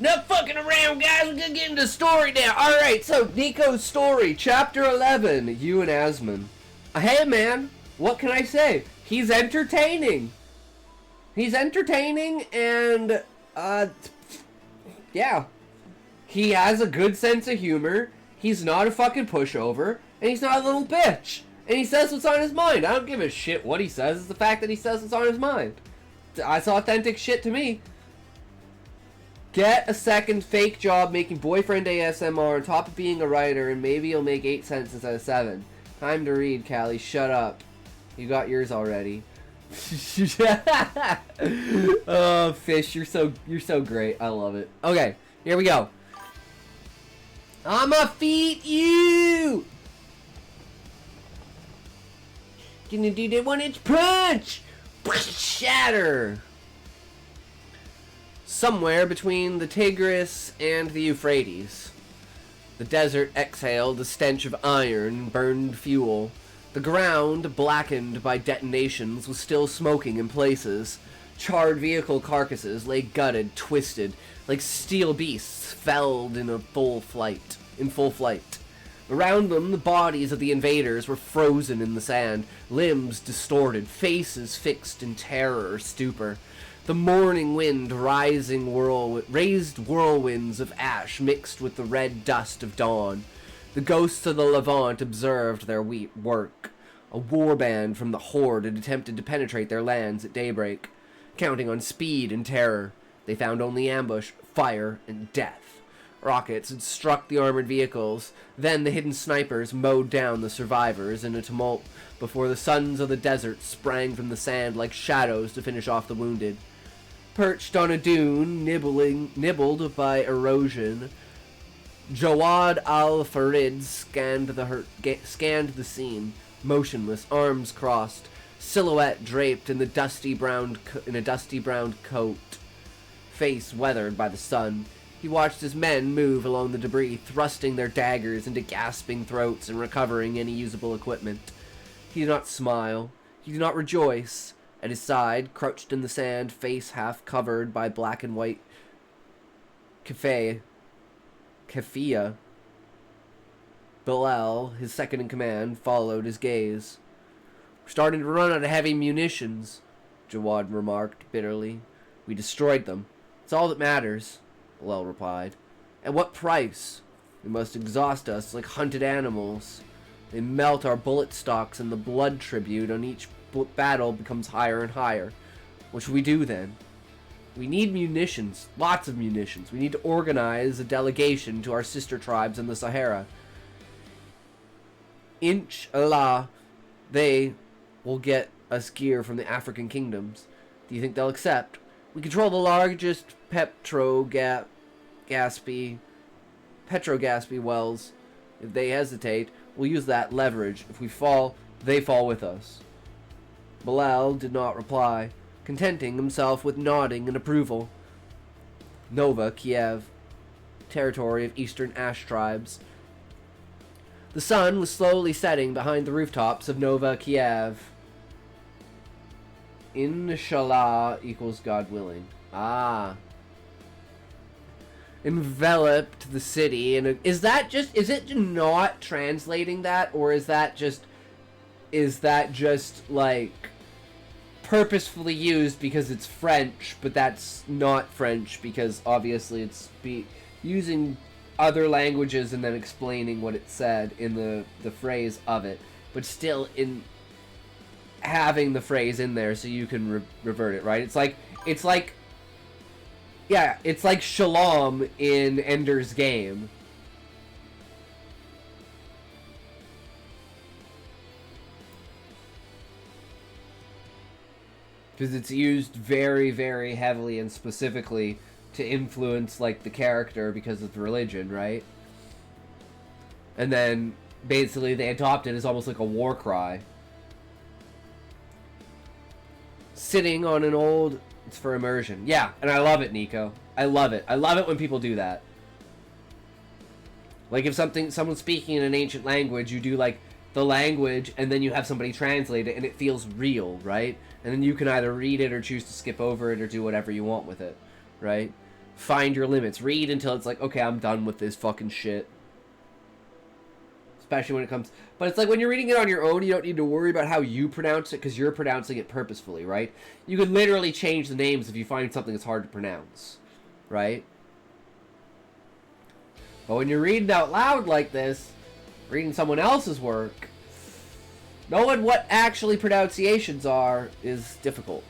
Enough fucking around, guys. We're gonna get into the story now. Alright, so Nyko's story, chapter 11, you and Asmon. Hey, man, what can I say? He's entertaining. He's entertaining, and, yeah. He has a good sense of humor. He's not a fucking pushover, and he's not a little bitch. And he says what's on his mind. I don't give a shit what he says. It's the fact that he says what's on his mind. That's authentic shit to me. Get a second fake job making boyfriend ASMR on top of being a writer, and maybe you'll make 8 cents instead of 7. Time to read, Callie. Shut up. You got yours already. Oh, Fish, you're so great. I love it. Okay, here we go. I'ma feed you. Gonna do that 1-inch punch. Shatter. Somewhere between the Tigris and the Euphrates, the desert exhaled the stench of iron and burned fuel. The ground, blackened by detonations, was still smoking in places. Charred vehicle carcasses lay gutted, twisted, like steel beasts felled in full flight. Around them, the bodies of the invaders were frozen in the sand, limbs distorted, faces fixed in terror or stupor. The morning wind raised whirlwinds of ash mixed with the red dust of dawn. The ghosts of the Levant observed their work. A warband from the Horde had attempted to penetrate their lands at daybreak. Counting on speed and terror, they found only ambush, fire, and death. Rockets had struck the armored vehicles. Then the hidden snipers mowed down the survivors in a tumult before the sons of the desert sprang from the sand like shadows to finish off the wounded. Perched on a dune, nibbled by erosion, Jawad al-Farid scanned the scene, motionless, arms crossed, silhouette draped in a dusty brown coat, face weathered by the sun. He watched his men move along the debris, thrusting their daggers into gasping throats and recovering any usable equipment. He did not smile. He did not rejoice. At his side, crouched in the sand, face half covered by black and white keffiyeh, Bilal, his second in command, followed his gaze. "We're starting to run out of heavy munitions," Jawad remarked bitterly. "We destroyed them. It's all that matters," Bilal replied. "At what price? They must exhaust us like hunted animals. They melt our bullet stocks, and the blood tribute on each battle becomes higher and higher. What should we do then? We need munitions, lots of munitions. We need to organize a delegation to our sister tribes in the Sahara. Inshallah, they will get us gear from the African kingdoms. Do you think they'll accept? We control the largest petrogaspy wells. If they hesitate, we'll use that leverage. If we fall, they fall with us." Bilal did not reply, contenting himself with nodding in approval. Nova Kiev, territory of eastern Ash tribes. The sun was slowly setting behind the rooftops of Nova Kiev. Inshallah equals God willing. Ah. Enveloped the city, and is it not translating that, or is that just like purposefully used because it's French, but that's not French because obviously it's using other languages and then explaining what it said in the phrase of it, but still in having the phrase in there so you can revert it, right? It's like Shalom in Ender's Game. Because it's used very, very heavily and specifically to influence, like, the character because of the religion, right? And then, basically, they adopt it as almost like a war cry. Sitting on an old... It's for immersion. Yeah, and I love it, Nyko. I love it. I love it when people do that. Like, if someone's speaking in an ancient language, you do, like, the language, and then you have somebody translate it, and it feels real, right? And then you can either read it or choose to skip over it or do whatever you want with it, right? find your limits. Read until it's like, okay, I'm done with this fucking shit. Especially when it comes... But it's like when you're reading it on your own, you don't need to worry about how you pronounce it because you're pronouncing it purposefully, right? You could literally change the names if you find something that's hard to pronounce, right? But when you're reading out loud like this, reading someone else's work, knowing what actually pronunciations are is difficult.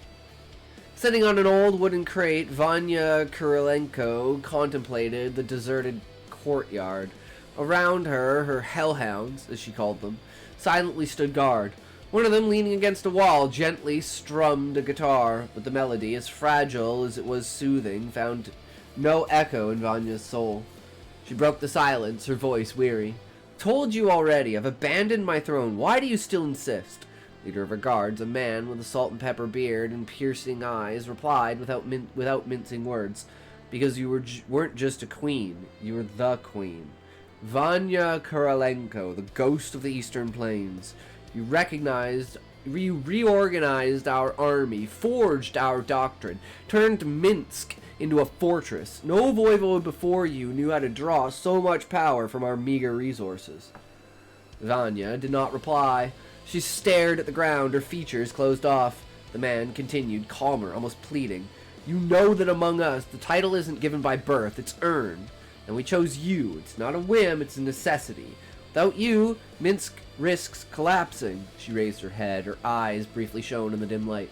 Sitting on an old wooden crate, Vanya Kurilenko contemplated the deserted courtyard. Around her, her hellhounds, as she called them, silently stood guard. One of them, leaning against a wall, gently strummed a guitar, but the melody, as fragile as it was soothing, found no echo in Vanya's soul. She broke the silence, her voice weary. Told you already, I've abandoned my throne. Why do you still insist? Leader of her guards, a man with a salt and pepper beard and piercing eyes, replied without mincing words, because you weren't just a queen, you were the queen. Vanya Kurilenko, the ghost of the Eastern Plains. You reorganized our army, forged our doctrine, turned Minsk into a fortress. No voivode before you knew how to draw so much power from our meager resources. Vanya did not reply. She stared at the ground, her features closed off. The man continued, calmer, almost pleading. You know that among us, the title isn't given by birth, it's earned. And we chose you. It's not a whim, it's a necessity. Without you, Minsk risks collapsing. She raised her head, her eyes briefly shone in the dim light.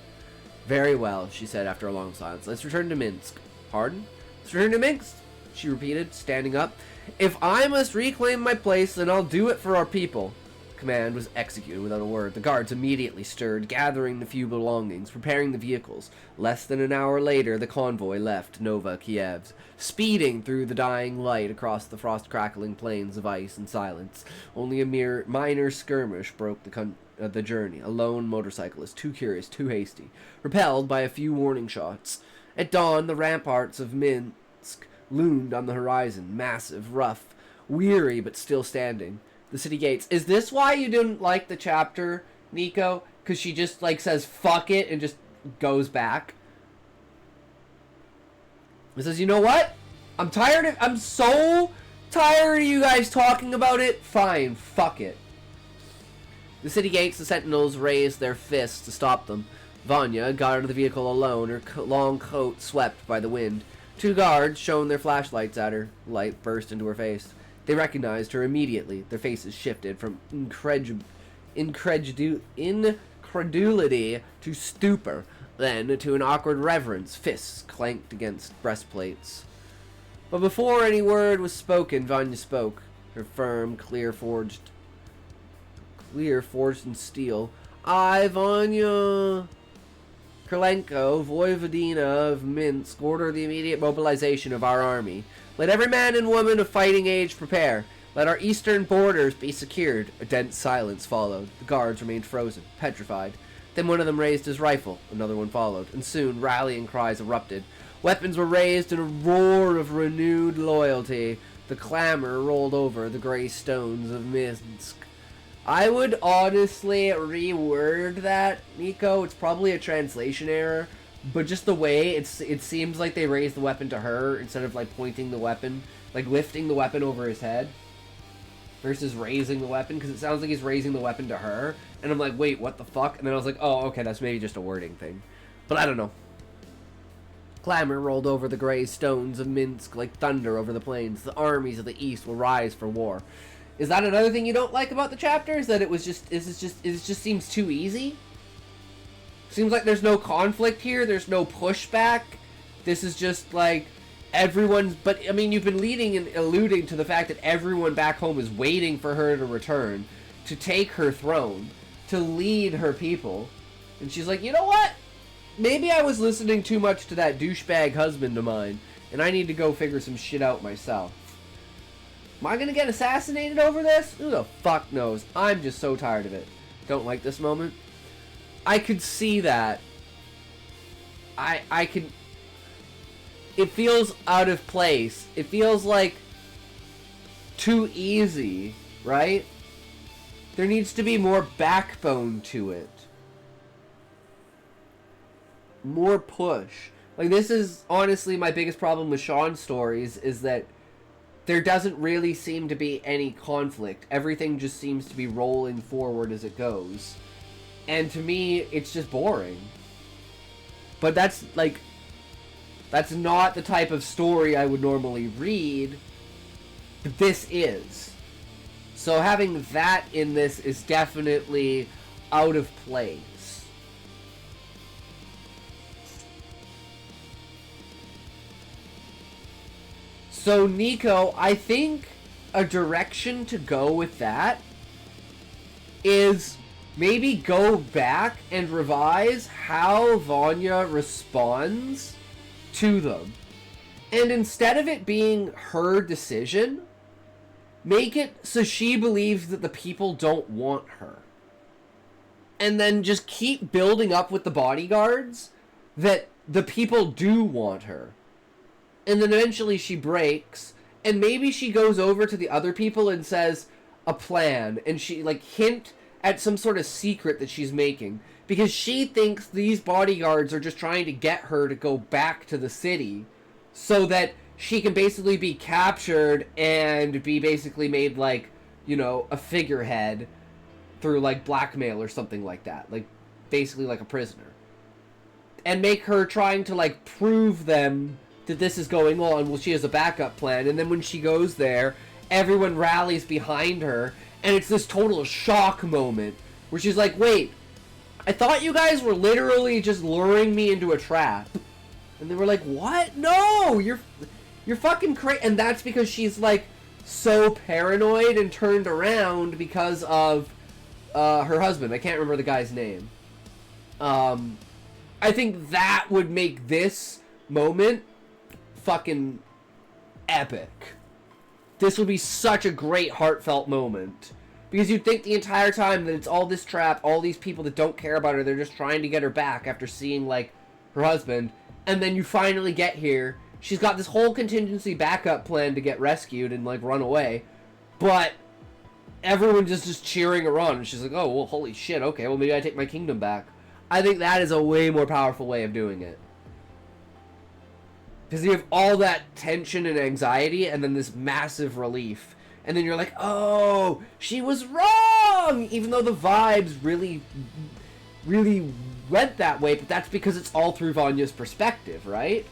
Very well, she said after a long silence. Let's return to Minsk. Pardon? Let's return to Minsk, she repeated, standing up. If I must reclaim my place, then I'll do it for our people. The command was executed without a word. The guards immediately stirred, gathering the few belongings, preparing the vehicles. Less than an hour later, the convoy left Nova Kiev, speeding through the dying light across the frost-crackling plains of ice and silence. Only a mere minor skirmish broke the journey. A lone motorcyclist, too curious, too hasty, repelled by a few warning shots. At dawn, the ramparts of Minsk loomed on the horizon, massive, rough, weary, but still standing. The city gates. Is this why you didn't like the chapter, Nyko? Because she just, like, says, fuck it, and just goes back? It says, you know what? I'm so tired of you guys talking about it. Fine, fuck it. The city gates, the sentinels raised their fists to stop them. Vanya got out of the vehicle alone, her long coat swept by the wind. Two guards shone their flashlights at her. Light burst into her face. They recognized her immediately. Their faces shifted from incredulity to stupor, then to an awkward reverence. Fists clanked against breastplates. But before any word was spoken, Vanya spoke. Her firm, clear forged in steel. I, Vanya Kurilenko, Voivodina of Minsk, order the immediate mobilization of our army. Let every man and woman of fighting age prepare. Let our eastern borders be secured. A dense silence followed. The guards remained frozen, petrified. Then one of them raised his rifle. Another one followed, and soon rallying cries erupted. Weapons were raised in a roar of renewed loyalty. The clamor rolled over the gray stones of Minsk. I would honestly reword that, Nyko. It's probably a translation error, but just the way it seems like they raised the weapon to her instead of like pointing the weapon, like lifting the weapon over his head versus raising the weapon, because it sounds like he's raising the weapon to her, and I'm like, wait, what the fuck? And then I was like, oh, okay, that's maybe just a wording thing, but I don't know. Clamor rolled over the gray stones of Minsk like thunder over the plains. The armies of the east will rise for war. Is that another thing you don't like about the chapter? Is that it just seems too easy? Seems like there's no conflict here. There's no pushback. This is just like everyone's... But, I mean, you've been leading and alluding to the fact that everyone back home is waiting for her to return, to take her throne, to lead her people. And she's like, you know what? Maybe I was listening too much to that douchebag husband of mine, and I need to go figure some shit out myself. Am I gonna get assassinated over this? Who the fuck knows? I'm just so tired of it. Don't like this moment. I could see that. I could... It feels out of place. It feels like too easy, right? There needs to be more backbone to it. More push. Like, this is honestly my biggest problem with ShortStories, is that there doesn't really seem to be any conflict. Everything just seems to be rolling forward as it goes. And to me, it's just boring. But that's, like, that's not the type of story I would normally read. But this is. So having that in this is definitely out of place. So Nyko, I think a direction to go with that is maybe go back and revise how Vanya responds to them. And instead of it being her decision, make it so she believes that the people don't want her. And then just keep building up with the bodyguards that the people do want her. And then eventually she breaks, and maybe she goes over to the other people and says a plan, and she, like, hint at some sort of secret that she's making. Because she thinks these bodyguards are just trying to get her to go back to the city so that she can basically be captured and be basically made, like, you know, a figurehead through, like, blackmail or something like that. Like, basically like a prisoner. And make her trying to, like, prove them that this is going on. Well, she has a backup plan. And then when she goes there, everyone rallies behind her. And it's this total shock moment where she's like, wait, I thought you guys were literally just luring me into a trap. And they were like, what? No, you're fucking crazy. And that's because she's, like, so paranoid and turned around because of her husband. I can't remember the guy's name. I think that would make this moment fucking epic. This would be such a great heartfelt moment. Because you'd think the entire time that it's all this trap, all these people that don't care about her, they're just trying to get her back after seeing, like, her husband. And then you finally get here. She's got this whole contingency backup plan to get rescued and, like, run away. But everyone just cheering her on. And she's like, oh, well, holy shit, okay, well, maybe I take my kingdom back. I think that is a way more powerful way of doing it. Because you have all that tension and anxiety, and then this massive relief. And then you're like, oh, she was wrong! Even though the vibes really, really went that way, but that's because it's all through Vanya's perspective, right?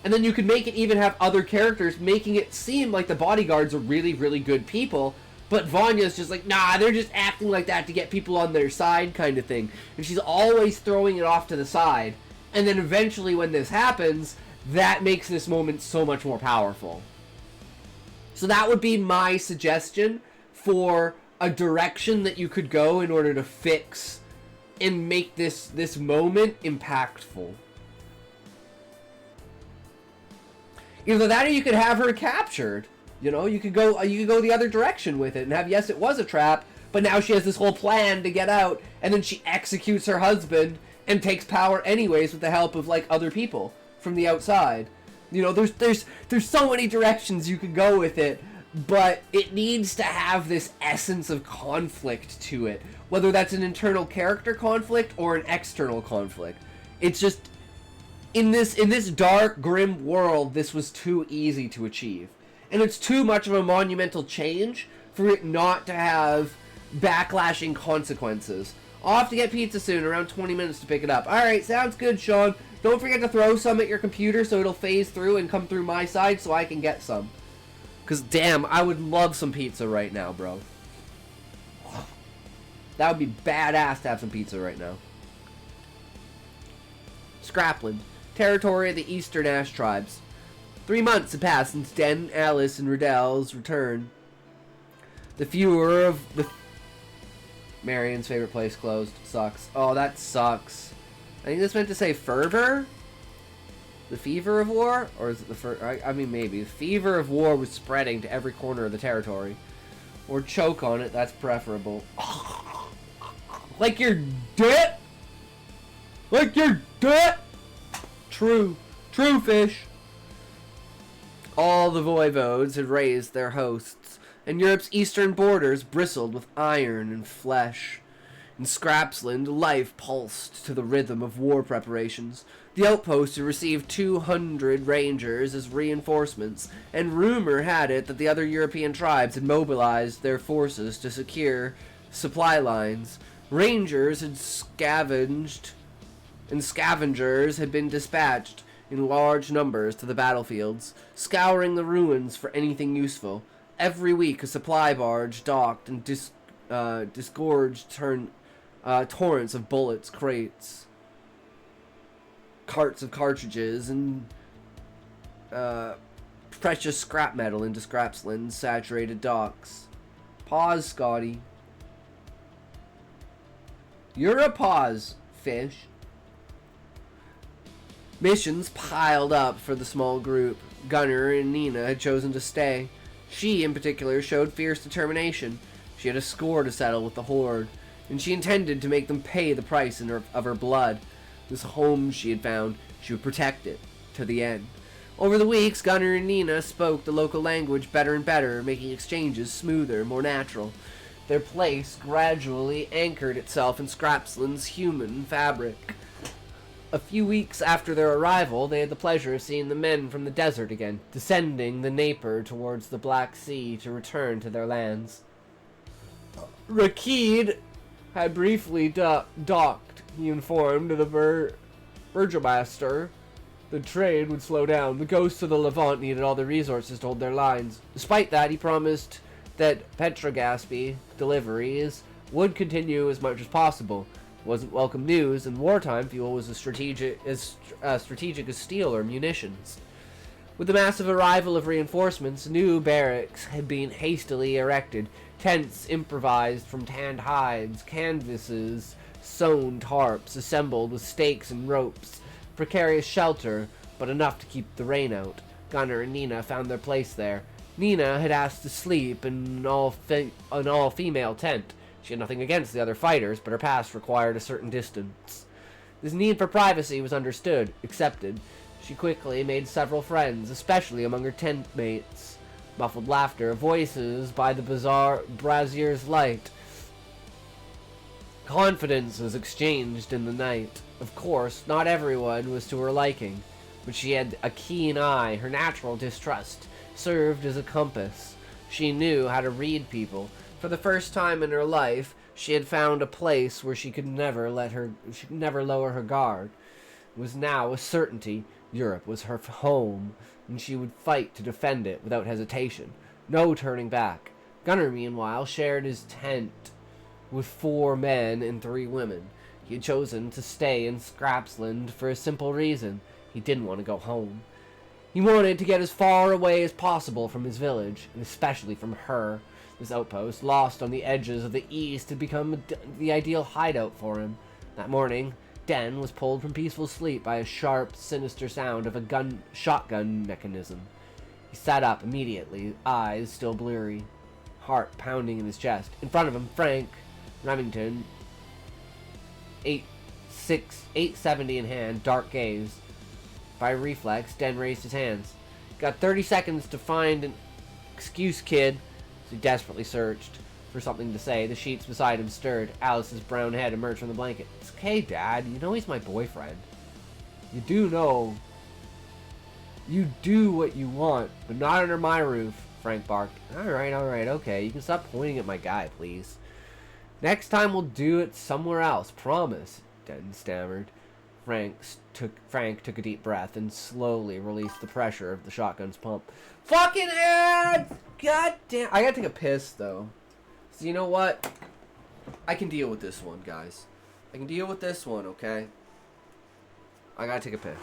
And then you could make it even have other characters, making it seem like the bodyguards are really, really good people, but Vanya's just like, nah, they're just acting like that to get people on their side kind of thing. And she's always throwing it off to the side. And then eventually when this happens, that makes this moment so much more powerful. So that would be my suggestion for a direction that you could go in order to fix and make this moment impactful. Either that, or you could have her captured. You know, you could go the other direction with it and have, yes, it was a trap, but now she has this whole plan to get out, and then she executes her husband and takes power anyways with the help of, like, other people from the outside. You know, there's so many directions you could go with it, but it needs to have this essence of conflict to it, whether that's an internal character conflict or an external conflict. It's just, in this dark, grim world, this was too easy to achieve. And it's too much of a monumental change for it not to have backlashing consequences. I'll have to get pizza soon, around 20 minutes to pick it up. Alright, sounds good, Sean. Don't forget to throw some at your computer so it'll phase through and come through my side so I can get some. Because, damn, I would love some pizza right now, bro. That would be badass to have some pizza right now. Scrapland, territory of the Eastern Ash tribes. 3 months have passed since Den, Alice, and Riddell's return. The fewer of the... Marion's favorite place closed. Sucks. Oh, that sucks. I think this meant to say fervor? The fever of war? Or is it the I mean, maybe. The fever of war was spreading to every corner of the territory. Or choke on it, that's preferable. Like you're dead? Like you're dead? True. True, fish. All the voivodes had raised their hosts, and Europe's eastern borders bristled with iron and flesh. In Scrapsland, life pulsed to the rhythm of war preparations. The outpost had received 200 rangers as reinforcements, and rumor had it that the other European tribes had mobilized their forces to secure supply lines. Rangers had scavenged, and scavengers had been dispatched in large numbers to the battlefields, scouring the ruins for anything useful. Every week, a supply barge docked and disgorged torrents of bullets, crates, carts of cartridges, and precious scrap metal into Scrapsland's saturated docks. Pause, Scotty. You're a pause, fish. Missions piled up for the small group. Gunnar and Nina had chosen to stay. She, in particular, showed fierce determination. She had a score to settle with the Horde, and she intended to make them pay the price of her blood. This home she had found, she would protect it to the end. Over the weeks, Gunnar and Nina spoke the local language better and better, making exchanges smoother, more natural. Their place gradually anchored itself in Scrapsland's human fabric. A few weeks after their arrival, they had the pleasure of seeing the men from the desert again, descending the Dnieper towards the Black Sea to return to their lands. Rakid had briefly docked, he informed the Burgomaster. The trade would slow down. The ghosts of the Levant needed all the resources to hold their lines. Despite that, he promised that Petrogaspi deliveries would continue as much as possible. It wasn't welcome news. In wartime, fuel was as strategic as steel or munitions. With the massive arrival of reinforcements, new barracks had been hastily erected. Tents improvised from tanned hides, canvases, sewn tarps assembled with stakes and ropes. Precarious shelter, but enough to keep the rain out. Gunnar and Nina found their place there. Nina had asked to sleep in an all-female tent. She had nothing against the other fighters, but her past required a certain distance. This need for privacy was understood, accepted. She quickly made several friends, especially among her tent mates. Muffled laughter, voices by the brazier's light. Confidences exchanged in the night. Of course, not everyone was to her liking, but she had a keen eye. Her natural distrust served as a compass. She knew how to read people. For the first time in her life, she had found a place where she could never lower her guard. It was now a certainty. Europe was her home, and she would fight to defend it without hesitation. No turning back. Gunnar, meanwhile, shared his tent with 4 men and 3 women. He had chosen to stay in Scrapsland for a simple reason. He didn't want to go home. He wanted to get as far away as possible from his village, and especially from her. This outpost, lost on the edges of the east, had become the ideal hideout for him. That morning, Den was pulled from peaceful sleep by a sharp, sinister sound of a shotgun mechanism. He sat up immediately, eyes still blurry, heart pounding in his chest. In front of him, Frank Remington, 870 in hand, dark gaze. By reflex, Den raised his hands. Got 30 seconds to find an excuse, kid. So he desperately searched for something to say. The sheets beside him stirred. Alice's brown head emerged from the blanket. It's okay, Dad. You know he's my boyfriend. You do know. You do what you want, but not under my roof, Frank barked. Alright, okay. You can stop pointing at my guy, please. Next time we'll do it somewhere else. Promise, Den stammered. Frank took a deep breath and slowly released the pressure of the shotgun's pump. Fucking ass! God damn. I gotta take a piss, though. So you know what? I can deal with this one, guys. I can deal with this one, okay? I gotta take a piss.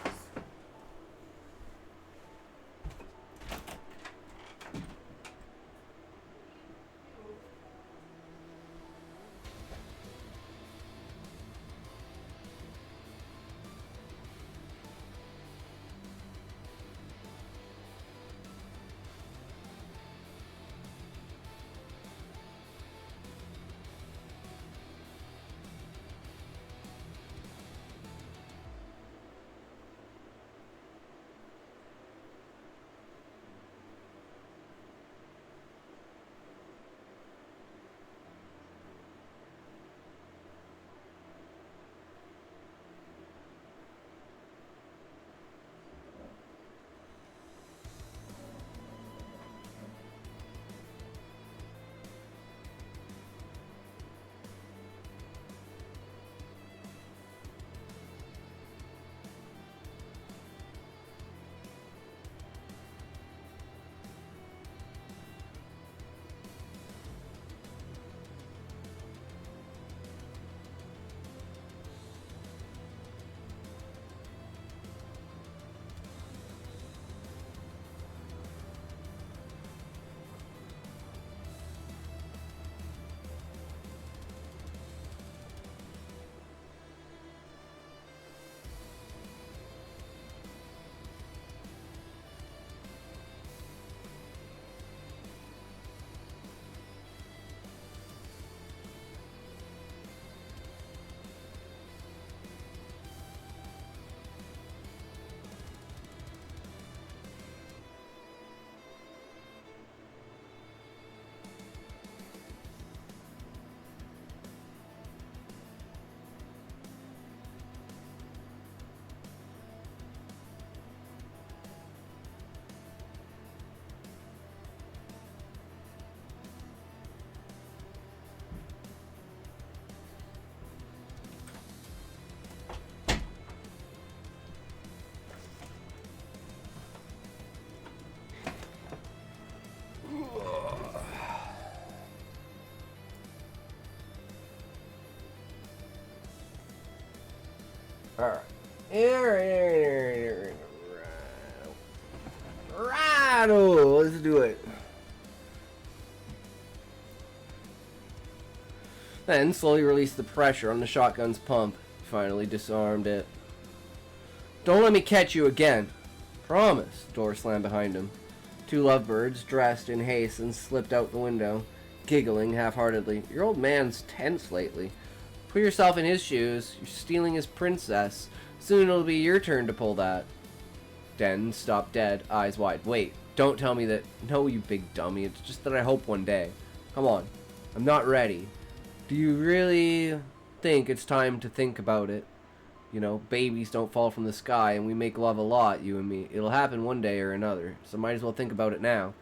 Alright. Rattle! Let's do it. Then slowly release the pressure on the shotgun's pump. Finally disarmed it. Don't let me catch you again. Promise. Door slammed behind him. Two lovebirds, dressed in haste, and slipped out the window, giggling half-heartedly. Your old man's tense lately. Put yourself in his shoes. You're stealing his princess. Soon it'll be your turn to pull that. Den stopped dead, eyes wide. Wait, don't tell me that... No, you big dummy. It's just that I hope one day. Come on. I'm not ready. Do you really think it's time to think about it? You know, babies don't fall from the sky, and we make love a lot, you and me. It'll happen one day or another, so might as well think about it now.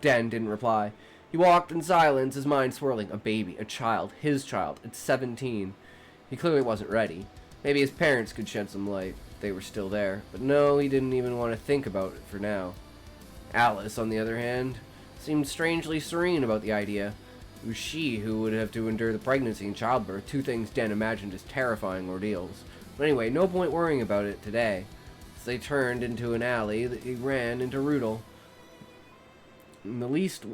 Den didn't reply. He walked in silence, his mind swirling. A baby, a child, his child, at 17. He clearly wasn't ready. Maybe his parents could shed some light. They were still there. But no, he didn't even want to think about it for now. Alice, on the other hand, seemed strangely serene about the idea. It was she who would have to endure the pregnancy and childbirth, two things Den imagined as terrifying ordeals. But anyway, no point worrying about it today. As they turned into an alley, he ran into Rudel. And the least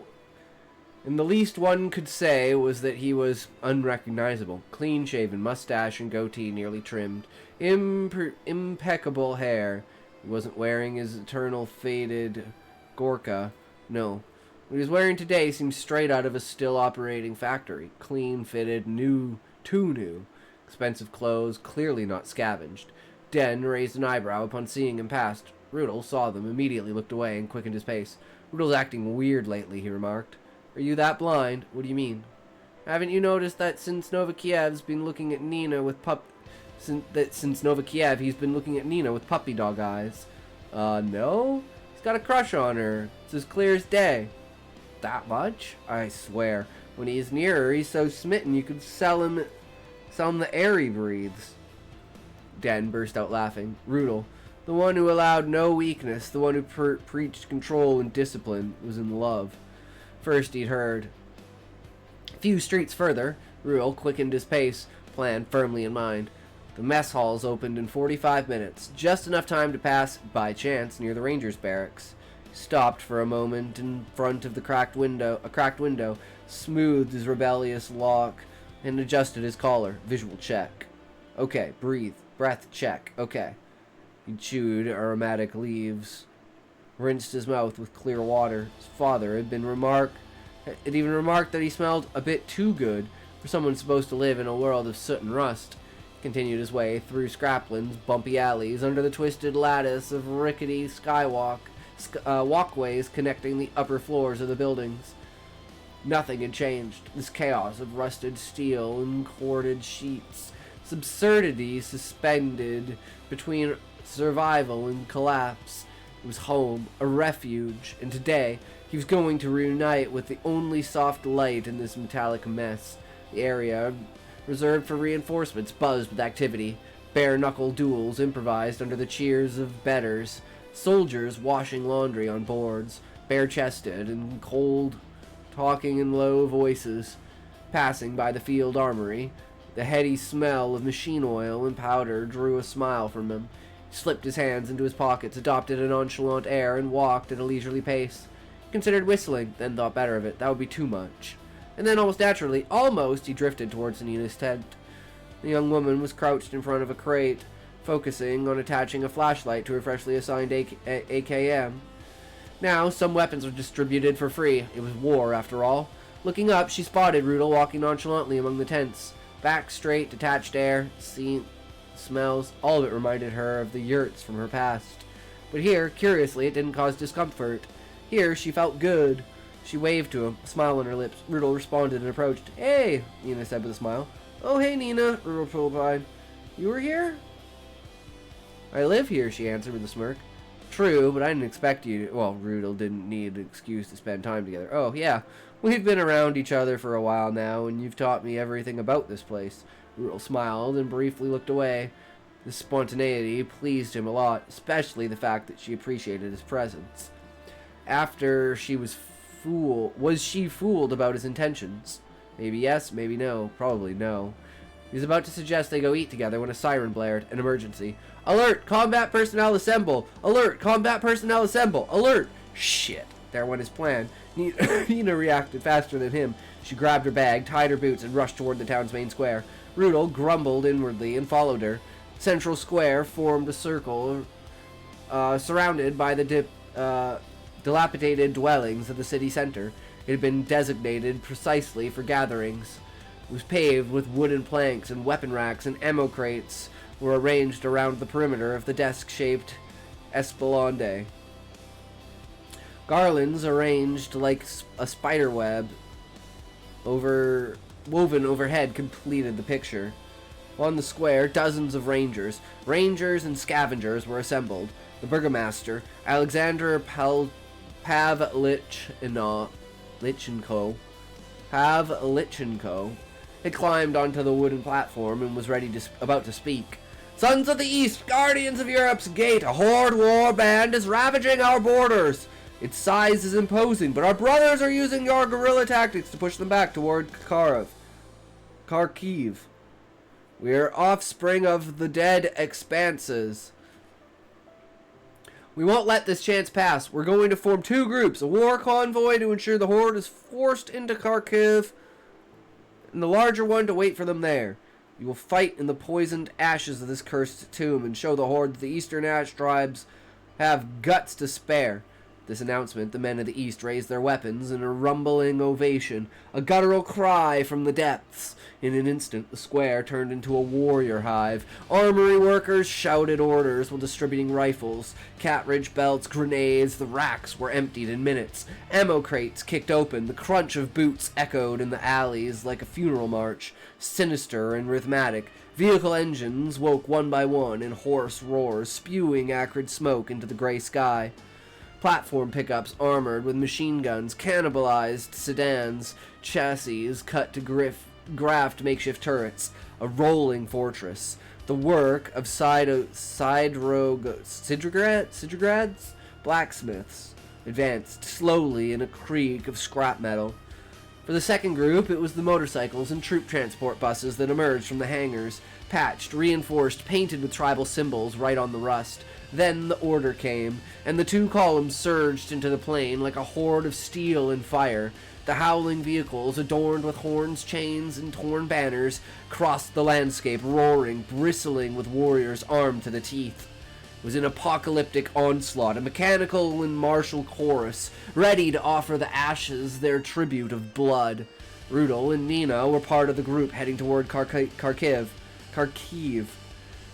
one could say was that he was unrecognizable. Clean-shaven, mustache and goatee nearly trimmed. Impeccable hair. He wasn't wearing his eternal faded Gorka. No. What he was wearing today seemed straight out of a still-operating factory. Clean-fitted, too new. Expensive clothes, clearly not scavenged. Den raised an eyebrow upon seeing him pass. Rudel saw them, immediately looked away, and quickened his pace. Rudel's acting weird lately, he remarked. Are you that blind? What do you mean? Haven't you noticed that since Novikiev's been looking at Nina with since Novakiev he's been looking at Nina with puppy dog eyes? No? He's got a crush on her. It's as clear as day. That much? I swear. When he's near her, he's so smitten you could sell him the air he breathes. Den burst out laughing. Rudel, the one who allowed no weakness, the one who preached control and discipline, was in love. First he'd heard. A few streets further, Rudel quickened his pace, plan firmly in mind. The mess halls opened in 45 minutes, just enough time to pass, by chance, near the Rangers' barracks. He stopped for a moment in front of the cracked window, smoothed his rebellious lock, and adjusted his collar. Visual check. Okay, breathe. Breath check. Okay. He chewed aromatic leaves, rinsed his mouth with clear water. His father had even remarked that he smelled a bit too good for someone supposed to live in a world of soot and rust. He continued his way through scraplands, bumpy alleys, under the twisted lattice of rickety walkways connecting the upper floors of the buildings. Nothing had changed. This chaos of rusted steel and corded sheets, this absurdity suspended between survival and collapse. It was home, a refuge, and today he was going to reunite with the only soft light in this metallic mess. The area reserved for reinforcements buzzed with activity. Bare-knuckle duels improvised under the cheers of betters. Soldiers washing laundry on boards, bare-chested and cold, talking in low voices. Passing by the field armory, the heady smell of machine oil and powder drew a smile from him. He slipped his hands into his pockets, adopted a nonchalant air, and walked at a leisurely pace. He considered whistling, then thought better of it. That would be too much. And then, almost naturally, he drifted towards Nina's tent. The young woman was crouched in front of a crate, focusing on attaching a flashlight to her freshly assigned AKM. Now, some weapons were distributed for free. It was war, after all. Looking up, she spotted Rudel walking nonchalantly among the tents. Back straight, detached air, scent, smells, all of it reminded her of the yurts from her past. But here, curiously, it didn't cause discomfort. Here, she felt good. She waved to him, a smile on her lips. Rudel responded and approached. Hey, Nina said with a smile. Oh, hey, Nina, Rudel replied. You were here? I live here, she answered with a smirk. True, but I didn't expect you to... Well, Rudel didn't need an excuse to spend time together. Oh, yeah. We've been around each other for a while now, and you've taught me everything about this place. Rudel smiled and briefly looked away. This spontaneity pleased him a lot, especially the fact that she appreciated his presence. After she was she fooled about his intentions? Maybe yes, maybe no. Probably no. He was about to suggest they go eat together when a siren blared. An emergency. Alert! Combat personnel assemble! Alert! Combat personnel assemble! Alert! Shit. There went his plan. Nina reacted faster than him. She grabbed her bag, tied her boots, and rushed toward the town's main square. Rudel grumbled inwardly and followed her. Central Square formed a circle surrounded by the dilapidated dwellings of the city center. It had been designated precisely for gatherings. It was paved with wooden planks, and weapon racks and ammo crates were arranged around the perimeter of the desk-shaped esplanade. Garlands arranged like a spider web woven overhead completed the picture. On the square, dozens of rangers and scavengers were assembled. The burgomaster, Alexander Pavlichenko, had climbed onto the wooden platform and was about to speak. Sons of the East, guardians of Europe's gate, a horde war band is ravaging our borders. Its size is imposing, but our brothers are using your guerrilla tactics to push them back toward Kharkiv. We are offspring of the dead expanses. We won't let this chance pass. We're going to form two groups, a war convoy to ensure the horde is forced into Kharkiv, and the larger one to wait for them there. You will fight in the poisoned ashes of this cursed tomb and show the horde that the Eastern Ash tribes have guts to spare. This announcement, the men of the East raised their weapons in a rumbling ovation, a guttural cry from the depths. In an instant, the square turned into a warrior hive. Armory workers shouted orders while distributing rifles, cartridge belts, grenades. The racks were emptied in minutes. Ammo crates kicked open. The crunch of boots echoed in the alleys like a funeral march, sinister and rhythmic. Vehicle engines woke one by one in hoarse roars, spewing acrid smoke into the gray sky. Platform pickups armored with machine guns, cannibalized sedans, chassis cut to graft makeshift turrets, a rolling fortress. The work of Sidrograd's blacksmiths advanced slowly in a creak of scrap metal. For the second group, it was the motorcycles and troop transport buses that emerged from the hangars, patched, reinforced, painted with tribal symbols right on the rust. Then the order came, and the two columns surged into the plain like a horde of steel and fire. The howling vehicles, adorned with horns, chains, and torn banners, crossed the landscape, roaring, bristling with warriors armed to the teeth. It was an apocalyptic onslaught, a mechanical and martial chorus, ready to offer the ashes their tribute of blood. Rudel and Nina were part of the group heading toward Kharkiv.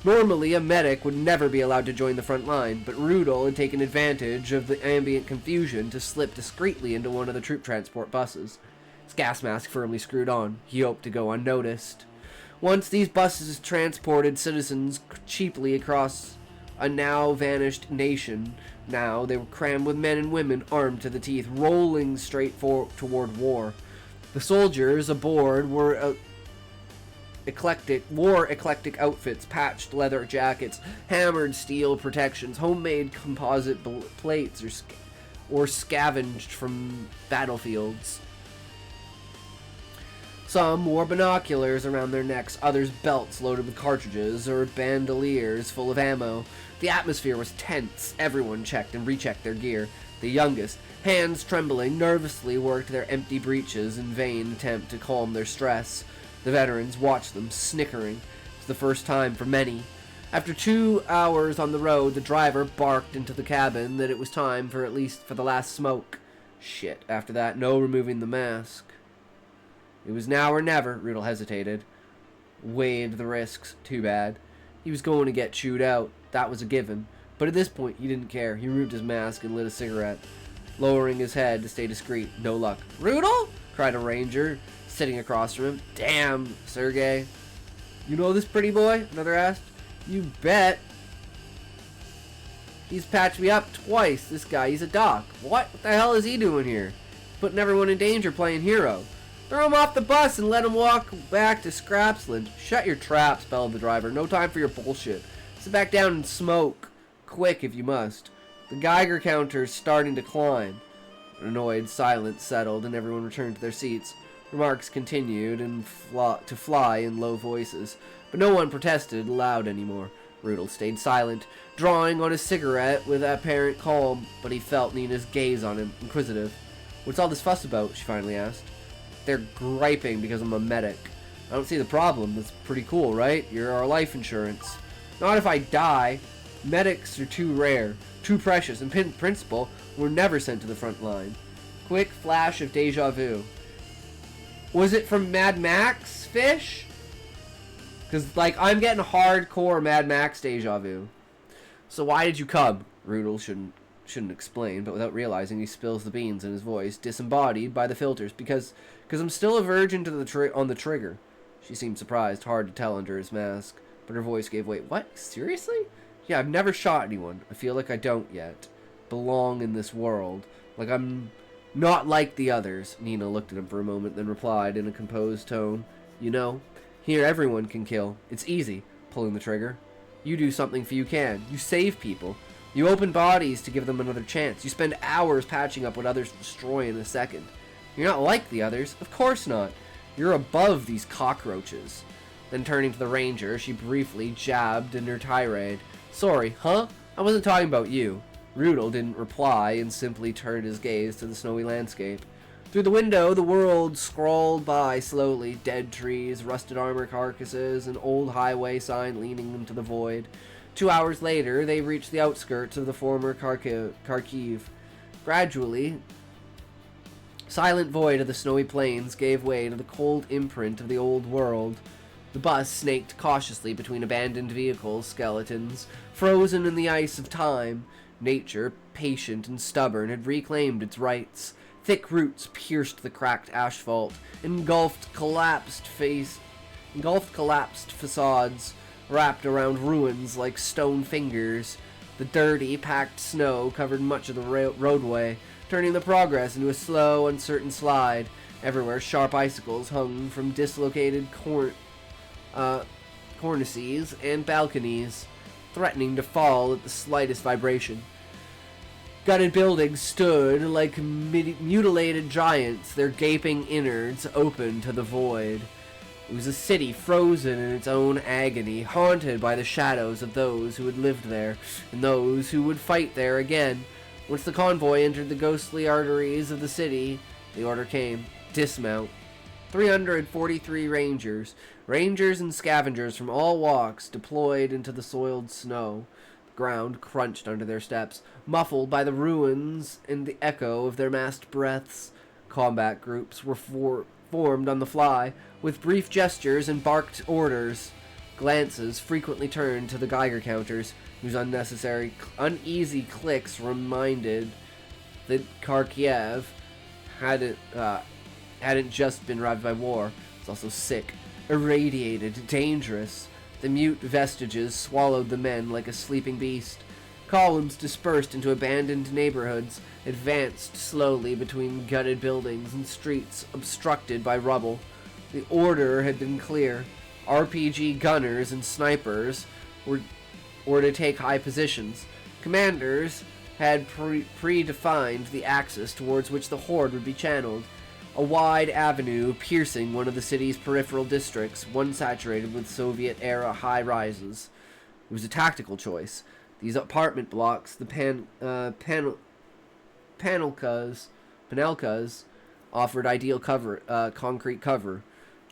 Normally, a medic would never be allowed to join the front line, but Rudel had taken advantage of the ambient confusion to slip discreetly into one of the troop transport buses. His gas mask firmly screwed on. He hoped to go unnoticed. Once these buses transported citizens cheaply across a now-vanished nation. Now they were crammed with men and women armed to the teeth, rolling straight toward war. The soldiers aboard were eclectic outfits, patched leather jackets, hammered steel protections, homemade composite plates, or scavenged from battlefields. Some wore binoculars around their necks, others belts loaded with cartridges or bandoliers full of ammo. The atmosphere was tense. Everyone checked and rechecked their gear. The youngest, hands trembling, nervously worked their empty breeches in vain attempt to calm their stress. The veterans watched them, snickering. It was the first time for many. After 2 hours on the road, the driver barked into the cabin that it was time for at least for the last smoke. Shit, after that, no removing the mask. It was now or never, Rudel hesitated. Weighed the risks, too bad. He was going to get chewed out, that was a given. But at this point, he didn't care. He removed his mask and lit a cigarette, lowering his head to stay discreet. No luck. Rudel? Cried a ranger, sitting across from him. Damn, Sergey. You know this pretty boy? Another asked. You bet. He's patched me up twice. This guy, he's a doc. What the hell is he doing here? Putting everyone in danger playing hero. Throw him off the bus and let him walk back to Scrapsland. Shut your traps, bellowed the driver. No time for your bullshit. Sit back down and smoke. Quick if you must. The Geiger counter's starting to climb. An annoyed silence settled and everyone returned to their seats. Remarks continued to fly in low voices, but no one protested aloud anymore. Rudel stayed silent, drawing on his cigarette with apparent calm, but he felt Nina's gaze on him, inquisitive. "What's all this fuss about?" she finally asked. "They're griping because I'm a medic. I don't see the problem. That's pretty cool, right? You're our life insurance." "Not if I die. Medics are too rare, too precious, and in principle, we're never sent to the front line." Quick flash of deja vu. Was it from Mad Max, Fish? Because, like, I'm getting hardcore Mad Max deja vu. "So why did you come?" Rudel shouldn't explain, but without realizing, he spills the beans in his voice, disembodied by the filters. Because I'm still a virgin to on the trigger." She seemed surprised, hard to tell under his mask, but her voice gave way. "What? Seriously? Yeah, I've never shot anyone. I feel like I don't yet belong in this world. Like I'm not like the others." Nina looked at him for a moment, then replied in a composed tone, "You know, here everyone can kill. It's easy, pulling the trigger. You do something for you can. You save people. You open bodies to give them another chance. You spend hours patching up what others destroy in a second. You're not like the others. Of course not. You're above these cockroaches." Then turning to the ranger, she briefly jabbed in her tirade. "Sorry, huh? I wasn't talking about you." Rudel didn't reply and simply turned his gaze to the snowy landscape. Through the window, the world scrawled by slowly, dead trees, rusted armor carcasses, an old highway sign leaning into the void. 2 hours later, they reached the outskirts of the former Kharkiv. Gradually, silent void of the snowy plains gave way to the cold imprint of the old world. The bus snaked cautiously between abandoned vehicles, skeletons, frozen in the ice of time. Nature, patient and stubborn, had reclaimed its rights. Thick roots pierced the cracked asphalt, engulfed collapsed facades, wrapped around ruins like stone fingers. The dirty, packed snow covered much of the roadway, turning the progress into a slow, uncertain slide. Everywhere, sharp icicles hung from dislocated cornices and balconies, threatening to fall at the slightest vibration. Gutted buildings stood like mutilated giants, their gaping innards open to the void. It was a city frozen in its own agony, haunted by the shadows of those who had lived there, and those who would fight there again. Once the convoy entered the ghostly arteries of the city, the order came: dismount. 343 rangers and scavengers from all walks deployed into the soiled snow. The ground crunched under their steps, muffled by the ruins and the echo of their massed breaths. Combat groups were formed on the fly, with brief gestures and barked orders. Glances frequently turned to the Geiger counters, whose uneasy clicks reminded that Kharkiv hadn't just been ravaged by war. It was also sick, irradiated, dangerous. The mute vestiges swallowed the men like a sleeping beast. Columns dispersed into abandoned neighborhoods, advanced slowly between gutted buildings and streets obstructed by rubble. The order had been clear. RPG gunners and snipers were to take high positions. Commanders had predefined the axis towards which the horde would be channeled. A wide avenue piercing one of the city's peripheral districts, one saturated with Soviet-era high-rises. It was a tactical choice. These apartment blocks, the panelkas, offered ideal concrete cover,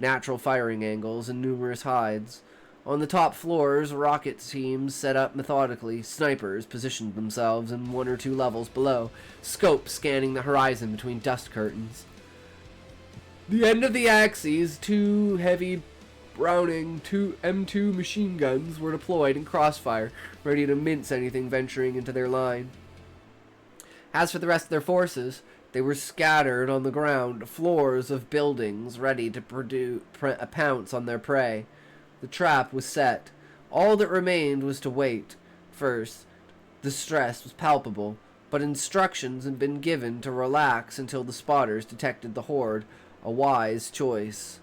natural firing angles, and numerous hides. On the top floors, rocket teams set up methodically. Snipers positioned themselves in 1 or 2 levels below, scope scanning the horizon between dust curtains. The end of the axes, 2 heavy Browning M2 machine guns were deployed in crossfire, ready to mince anything venturing into their line. As for the rest of their forces, they were scattered on the ground, floors of buildings ready to pounce on their prey. The trap was set. All that remained was to wait. First, the stress was palpable, but instructions had been given to relax until the spotters detected the horde. A wise choice.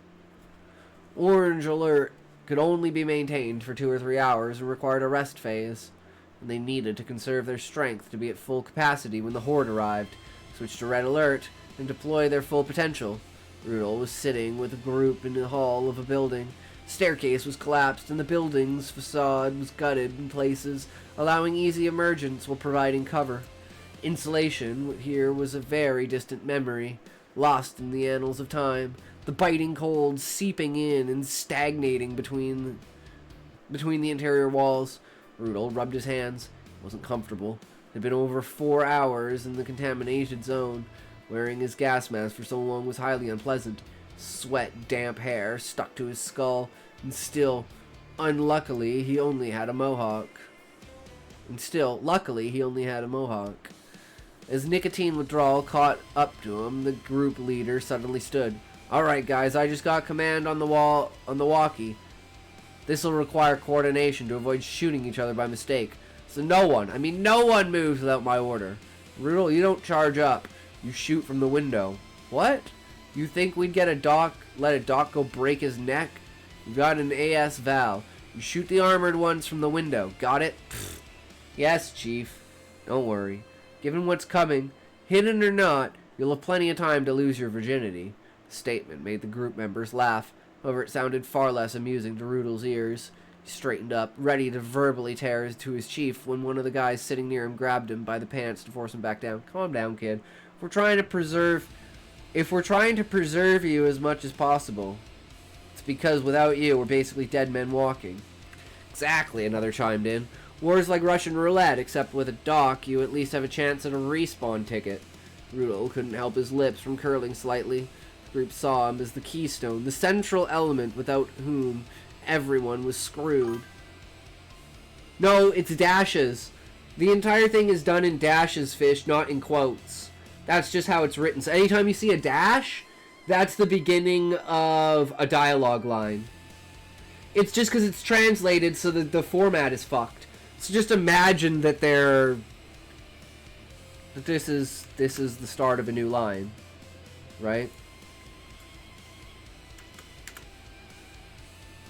Orange alert could only be maintained for 2 or 3 hours and required a rest phase, and they needed to conserve their strength to be at full capacity when the horde arrived, switch to red alert, and deploy their full potential. Rudel was sitting with a group in the hall of a building. Staircase was collapsed and the building's facade was gutted in places, allowing easy emergence while providing cover. Insulation here was a very distant memory, lost in the annals of time, the biting cold seeping in and stagnating between the interior walls. Rudel rubbed his hands. It wasn't comfortable. It had been over 4 hours in the contaminated zone. Wearing his gas mask for so long was highly unpleasant. Sweat, damp hair stuck to his skull, and still, luckily, he only had a mohawk. As nicotine withdrawal caught up to him, the group leader suddenly stood. "Alright guys, I just got command on the walkie. This'll require coordination to avoid shooting each other by mistake. So no one moves without my order. Rudel, you don't charge up. You shoot from the window." "What? You think we'd let a doc go break his neck? You got an AS Val. You shoot the armored ones from the window. Got it?" "Pfft. Yes, Chief. Don't worry. Given what's coming, hidden or not, you'll have plenty of time to lose your virginity." The statement made the group members laugh. However, it sounded far less amusing to Rudel's ears. He straightened up, ready to verbally tear to his chief, when one of the guys sitting near him grabbed him by the pants to force him back down. "Calm down, kid. If we're trying to preserve you as much as possible, it's because without you, we're basically dead men walking." "Exactly," another chimed in. "War's like Russian roulette, except with a doc, you at least have a chance at a respawn ticket." Rudel couldn't help his lips from curling slightly. The group saw him as the keystone, the central element without whom everyone was screwed. No, it's dashes. The entire thing is done in dashes, Fish, not in quotes. That's just how it's written. So anytime you see a dash, that's the beginning of a dialogue line. It's just because it's translated so that the format is fucked. So just imagine that this is the start of a new line, right?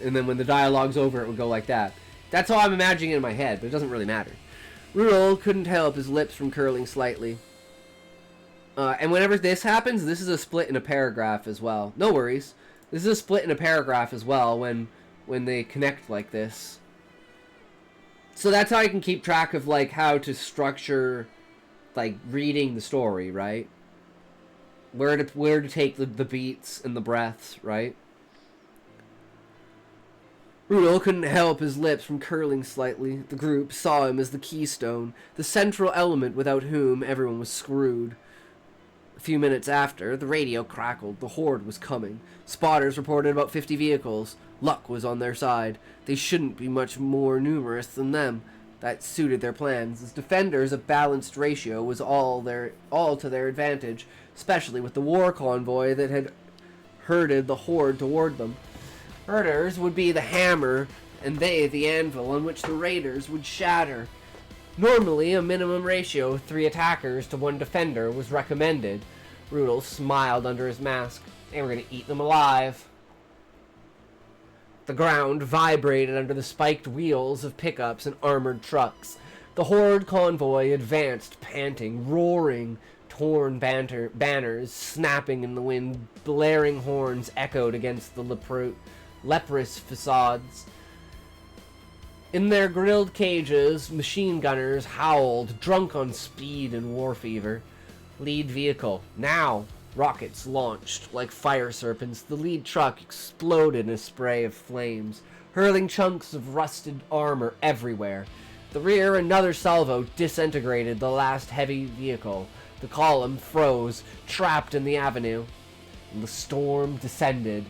And then when the dialogue's over, it would go like that. That's how I'm imagining it in my head, but it doesn't really matter. Rudel couldn't help his lips from curling slightly. And whenever this happens, this is a split in a paragraph as well. No worries. This is a split in a paragraph as well when they connect like this. So that's how I can keep track of like how to structure like reading the story, right? Where to take the beats and the breaths, right? Rudel couldn't help his lips from curling slightly. The group saw him as the keystone, the central element without whom everyone was screwed. A few minutes after, the radio crackled. The horde was coming. Spotters reported about 50 vehicles. Luck was on their side. They shouldn't be much more numerous than them. That suited their plans. As defenders, a balanced ratio was all to their advantage, especially with the war convoy that had herded the horde toward them. Herders would be the hammer, and they the anvil on which the raiders would shatter. Normally, a minimum ratio of 3 attackers to 1 defender was recommended. Rudel smiled under his mask. They were going to eat them alive. The ground vibrated under the spiked wheels of pickups and armored trucks. The horde convoy advanced, panting, roaring. Torn banners snapping in the wind, blaring horns echoed against the leprous facades. In their grilled cages, machine gunners howled, drunk on speed and war fever. Lead vehicle, now! Rockets launched like fire serpents. The lead truck exploded in a spray of flames, hurling chunks of rusted armor everywhere. The rear, another salvo disintegrated the last heavy vehicle. The column froze, trapped in the avenue. And the storm descended.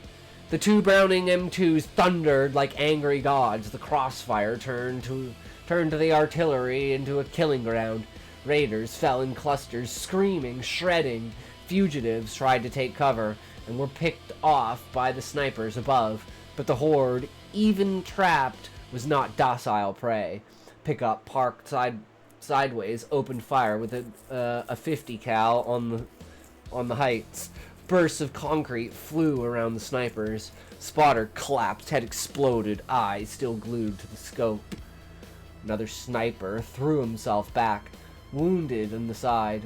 The 2 Browning M2s thundered like angry gods. The crossfire turned to the artillery into a killing ground. Raiders fell in clusters, screaming, shredding. Fugitives tried to take cover and were picked off by the snipers above. But the horde, even trapped, was not docile prey. Pickup parked sideways opened fire with a 50 cal on the heights. Bursts of concrete flew around the snipers. Spotter collapsed, head exploded, eyes still glued to the scope. Another sniper threw himself back, wounded in the side.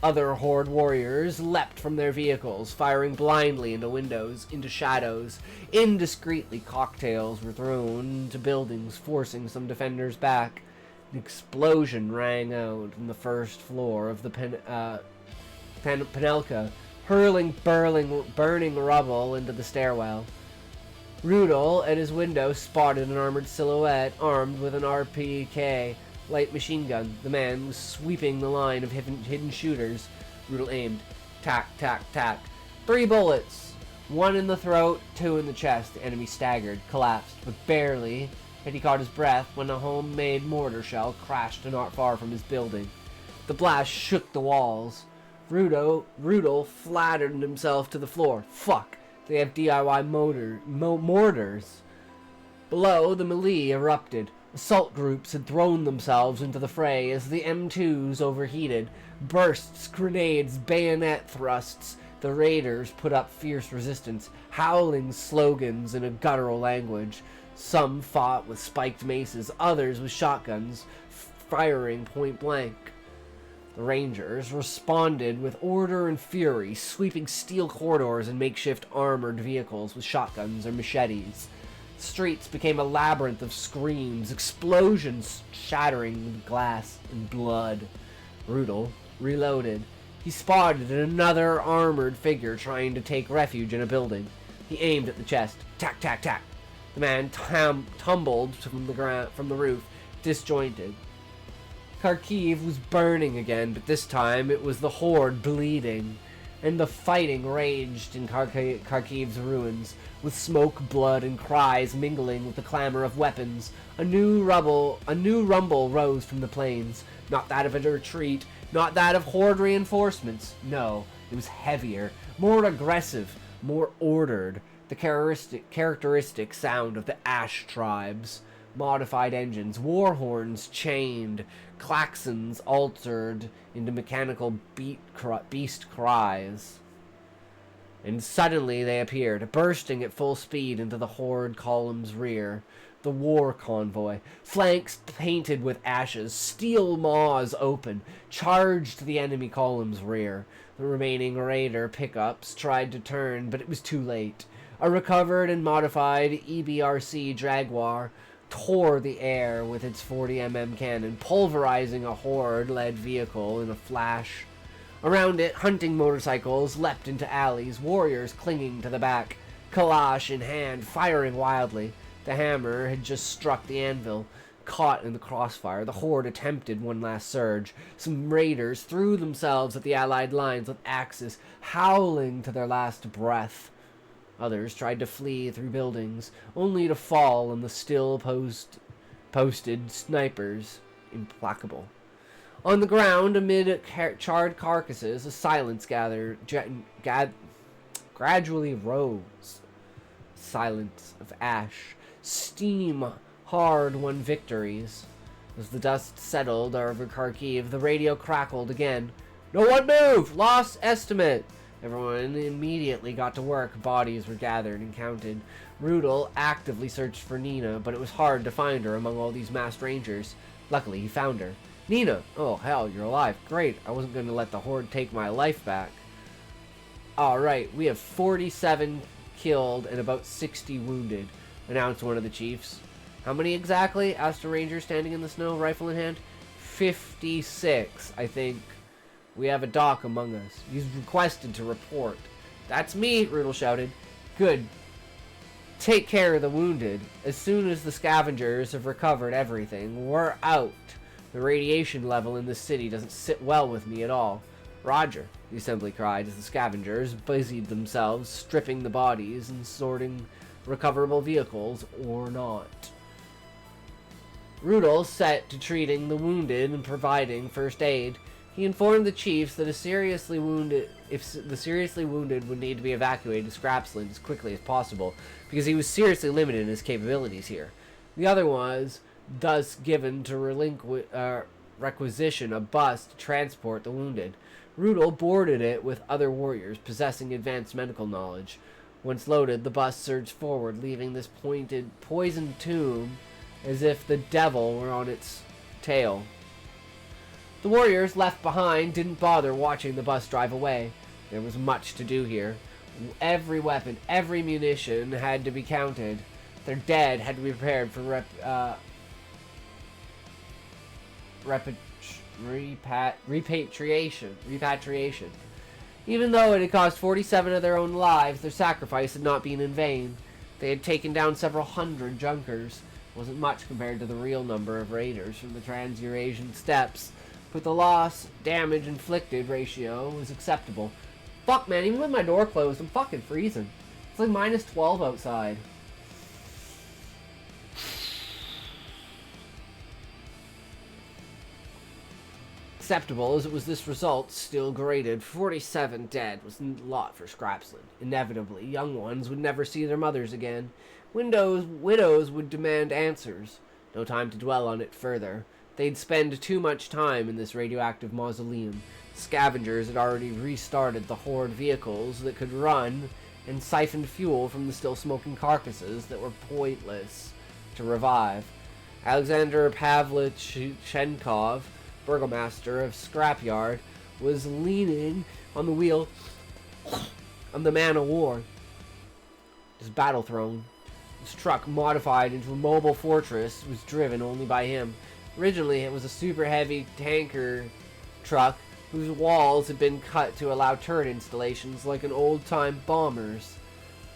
Other Horde warriors leapt from their vehicles, firing blindly into windows, into shadows. Indiscreetly, cocktails were thrown into buildings, forcing some defenders back. An explosion rang out from the first floor of the Penelka, hurling burning rubble into the stairwell. Rudel, at his window, spotted an armored silhouette armed with an RPK light machine gun. The man was sweeping the line of hidden shooters. Rudel aimed. Tack, tack, tack. 3 bullets. 1 in the throat, 2 in the chest. The enemy staggered, collapsed, but barely had he caught his breath when a homemade mortar shell crashed not far from his building. The blast shook the walls. Rudel flattened himself to the floor. Fuck, they have DIY mortars. Below, the melee erupted. Assault groups had thrown themselves into the fray as the M2s overheated. Bursts, grenades, bayonet thrusts. The raiders put up fierce resistance, howling slogans in a guttural language. Some fought with spiked maces, others with shotguns, firing point blank. The Rangers responded with order and fury, sweeping steel corridors and makeshift armored vehicles with shotguns or machetes. The streets became a labyrinth of screams, explosions shattering glass and blood. Rudel reloaded. He spotted another armored figure trying to take refuge in a building. He aimed at the chest. Tack, tack, tack. The man tumbled from the roof, disjointed. Kharkiv was burning again, but this time it was the Horde bleeding, and the fighting raged in Kharkiv's ruins, with smoke, blood, and cries mingling with the clamor of weapons. A new rumble rose from the plains, not that of a retreat, not that of Horde reinforcements. No, it was heavier, more aggressive, more ordered. The characteristic sound of the Ash tribes. Modified engines, war horns chained, klaxons altered into mechanical beast cries. And suddenly they appeared, bursting at full speed into the Horde column's rear. The war convoy, flanks painted with ashes, steel maws open, charged the enemy column's rear. The remaining raider pickups tried to turn, but it was too late. A recovered and modified EBRC Jaguar tore the air with its 40mm cannon, pulverizing a Horde-led vehicle in a flash. Around it, hunting motorcycles leapt into alleys, warriors clinging to the back, Kalash in hand, firing wildly. The hammer had just struck the anvil, caught in the crossfire. The Horde attempted one last surge. Some raiders threw themselves at the Allied lines with axes, howling to their last breath. Others tried to flee through buildings, only to fall on the still posted snipers, implacable. On the ground, amid charred carcasses, a silence gradually rose. Silence of ash. Steam hard-won victories. As the dust settled over Kharkiv, the radio crackled again. "No one move! Loss estimate!" Everyone immediately got to work. Bodies were gathered and counted. Rudel actively searched for Nina, but it was hard to find her among all these masked rangers. Luckily, he found her. "Nina! Oh, hell, you're alive. Great. I wasn't going to let the Horde take my life back." "Alright, we have 47 killed and about 60 wounded," announced one of the chiefs. "How many exactly?" asked a ranger standing in the snow, rifle in hand. 56, I think. "We have a doc among us. He's requested to report." "That's me," Rudel shouted. "Good. Take care of the wounded. As soon as the scavengers have recovered everything, we're out. The radiation level in this city doesn't sit well with me at all." "Roger," the assembly cried as the scavengers busied themselves stripping the bodies and sorting recoverable vehicles or not. Rudel set to treating the wounded and providing first aid. He informed the chiefs that the seriously wounded would need to be evacuated to Scrapsland as quickly as possible, because he was seriously limited in his capabilities here. The other was thus given to requisition a bus to transport the wounded. Rudel boarded it with other warriors possessing advanced medical knowledge. Once loaded, the bus surged forward, leaving this poisoned tomb as if the devil were on its tail. The warriors left behind didn't bother watching the bus drive away. There was much to do here. Every weapon, every munition had to be counted. Their dead had to be prepared for repatriation. Even though it had cost 47 of their own lives, their sacrifice had not been in vain. They had taken down several hundred junkers. It wasn't much compared to the real number of raiders from the Trans-Eurasian steppes, but the loss, damage inflicted ratio was acceptable. Fuck, man, even with my door closed, I'm fucking freezing. It's like minus 12 outside. Acceptable as it was, this result still graded 47 dead was a lot for Scrapsland. Inevitably, young ones would never see their mothers again. Widows would demand answers. No time to dwell on it further. They'd spend too much time in this radioactive mausoleum. Scavengers had already restarted the horde vehicles that could run and siphoned fuel from the still smoking carcasses that were pointless to revive. Alexander Pavlichenkov, burgomaster of Scrapyard, was leaning on the wheel of the man of war. His battle throne. His truck, modified into a mobile fortress, was driven only by him. Originally, it was a super heavy tanker truck whose walls had been cut to allow turret installations like an old-time bomber's.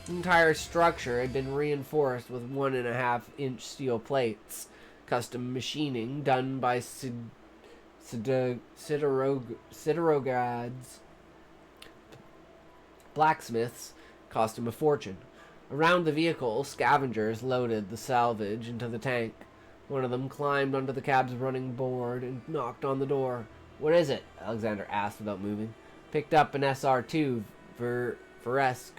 The entire structure had been reinforced with 1.5-inch steel plates. Custom machining done by Siderograds. Blacksmiths cost him a fortune. Around the vehicle, scavengers loaded the salvage into the tank. One of them climbed onto the cab's running board and knocked on the door. "What is it?" Alexander asked without moving. "Picked up an SR2, Veresk.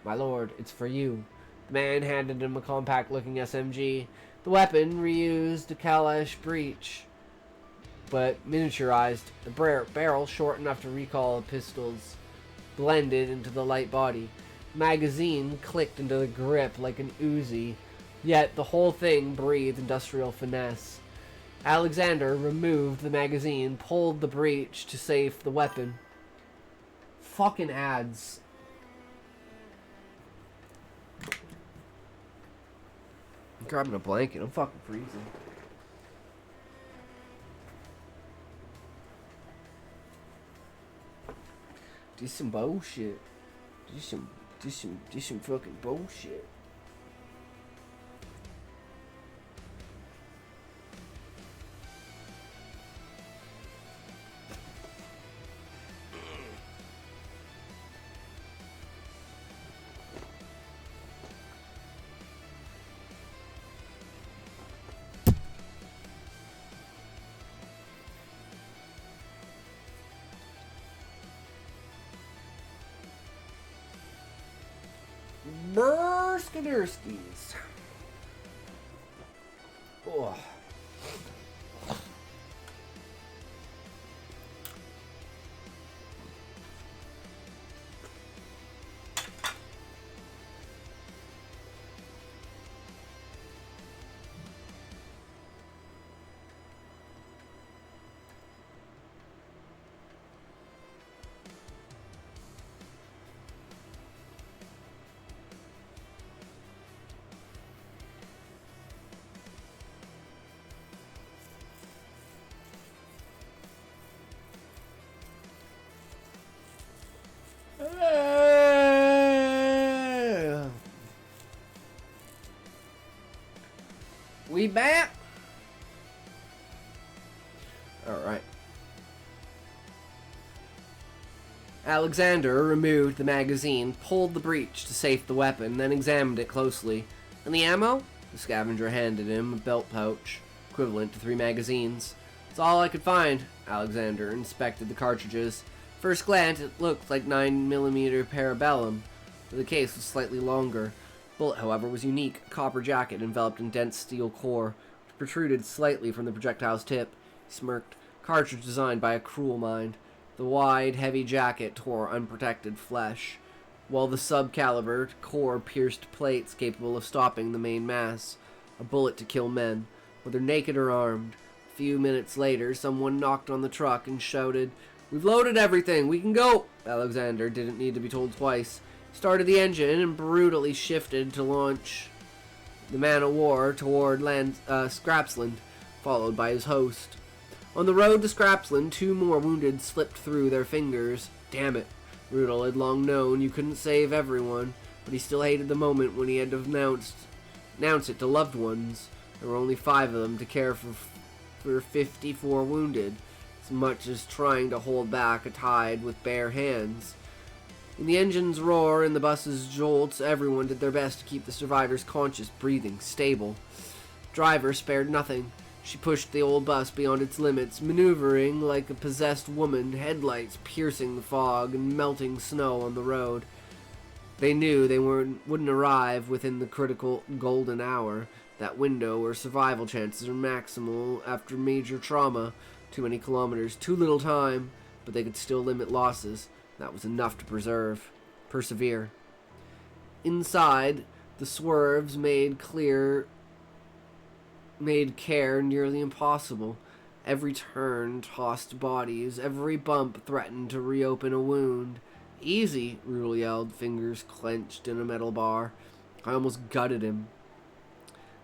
My lord, it's for you." The man handed him a compact-looking SMG. The weapon reused a Kalash breech, but miniaturized. The barrel, short enough to recall a pistol's, blended into the light body. Magazine clicked into the grip like an Uzi, yet the whole thing breathed industrial finesse. Alexander removed the magazine, pulled the breech to save the weapon. Fucking ads. I'm grabbing a blanket. I'm fucking freezing. Do some bullshit. Do some fucking bullshit. Burskadurskis. Oh. We back? Alright. Alexander removed the magazine, pulled the breech to safe the weapon, then examined it closely. And the ammo? The scavenger handed him a belt pouch, equivalent to 3 magazines. It's all I could find. Alexander inspected the cartridges. First glance, it looked like 9mm parabellum, but the case was slightly longer. The bullet, however, was unique. A copper jacket enveloped in dense steel core, which protruded slightly from the projectile's tip. He smirked. Cartridge designed by a cruel mind. The wide, heavy jacket tore unprotected flesh, while the sub-caliber core pierced plates capable of stopping the main mass. A bullet to kill men, whether naked or armed. A few minutes later, someone knocked on the truck and shouted, "We've loaded everything, we can go!" Alexander didn't need to be told twice. He started the engine and brutally shifted to launch the man-o-war toward Scrapsland, followed by his host. On the road to Scrapsland, 2 more wounded slipped through their fingers. Damn it. Rudel had long known you couldn't save everyone, but he still hated the moment when he had to announce it to loved ones. There were only 5 of them to care for 54 wounded, as much as trying to hold back a tide with bare hands. In the engine's roar and the bus's jolts, everyone did their best to keep the survivors conscious, breathing, stable. Driver spared nothing. She pushed the old bus beyond its limits, maneuvering like a possessed woman, headlights piercing the fog and melting snow on the road. They knew they wouldn't arrive within the critical golden hour, that window where survival chances are maximal after major trauma. Too many kilometers, too little time, but they could still limit losses. That was enough to persevere. Inside, the swerves made care nearly impossible. Every turn tossed bodies, every bump threatened to reopen a wound. "Easy," Rudel yelled, fingers clenched in a metal bar. I almost gutted him.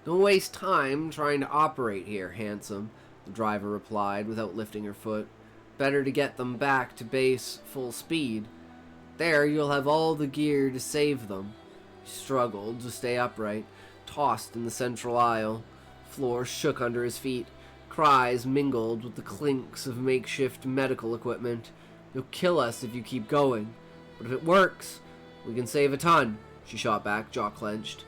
"Don't waste time trying to operate here, handsome," the driver replied without lifting her foot. "Better to get them back to base full speed. There you'll have all the gear to save them." He struggled to stay upright, tossed in the central aisle. Floor shook under his feet. Cries mingled with the clinks of makeshift medical equipment. "You'll kill us if you keep going. But if it works, we can save a ton," she shot back, jaw clenched.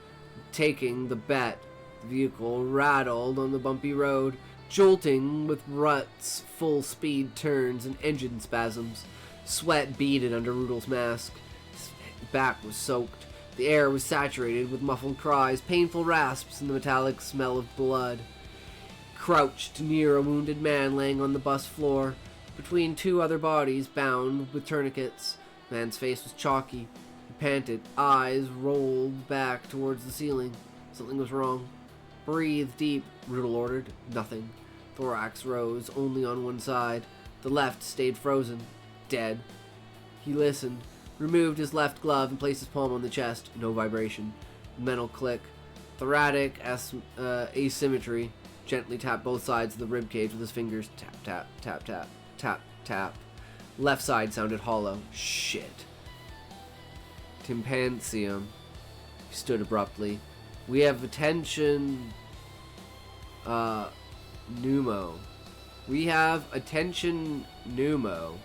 Taking the bet, the vehicle rattled on the bumpy road, jolting with ruts, full-speed turns, and engine spasms. Sweat beaded under Rudel's mask. His back was soaked. The air was saturated with muffled cries, painful rasps, and the metallic smell of blood. Crouched near a wounded man laying on the bus floor, between 2 other bodies bound with tourniquets. The man's face was chalky. He panted, eyes rolled back towards the ceiling. Something was wrong. "Breathe deep," Rudel ordered. Nothing. Thorax rose only on one side. The left stayed frozen. Dead. He listened, removed his left glove and placed his palm on the chest. No vibration. Mental click. Thoracic asymmetry. Gently tapped both sides of the ribcage with his fingers. Tap, tap, tap, tap, tap, tap. Left side sounded hollow. Shit. Tympansium. He stood abruptly. "We have attention... pneumo. We have attention pneumo,"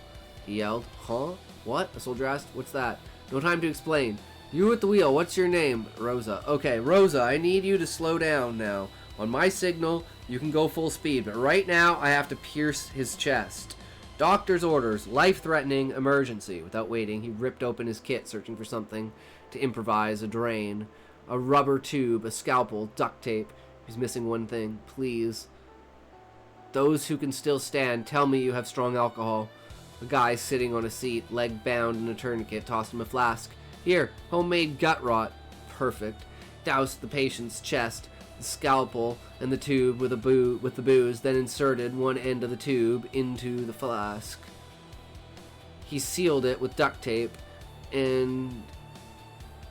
he yelled. "Huh? What?" a soldier asked. "What's that?" "No time to explain. You at the wheel, what's your name?" "Rosa." "Okay, Rosa, I need you to slow down now. On my signal, you can go full speed, but right now I have to pierce his chest. Doctor's orders, life-threatening emergency." Without waiting, he ripped open his kit, searching for something to improvise a drain. A rubber tube, a scalpel, duct tape. He's missing one thing. "Please. Those who can still stand, tell me you have strong alcohol." A guy sitting on a seat, leg bound in a tourniquet, tossed him a flask. "Here, homemade gut rot." Perfect. Doused the patient's chest, the scalpel, and the tube with the booze, then inserted one end of the tube into the flask. He sealed it with duct tape and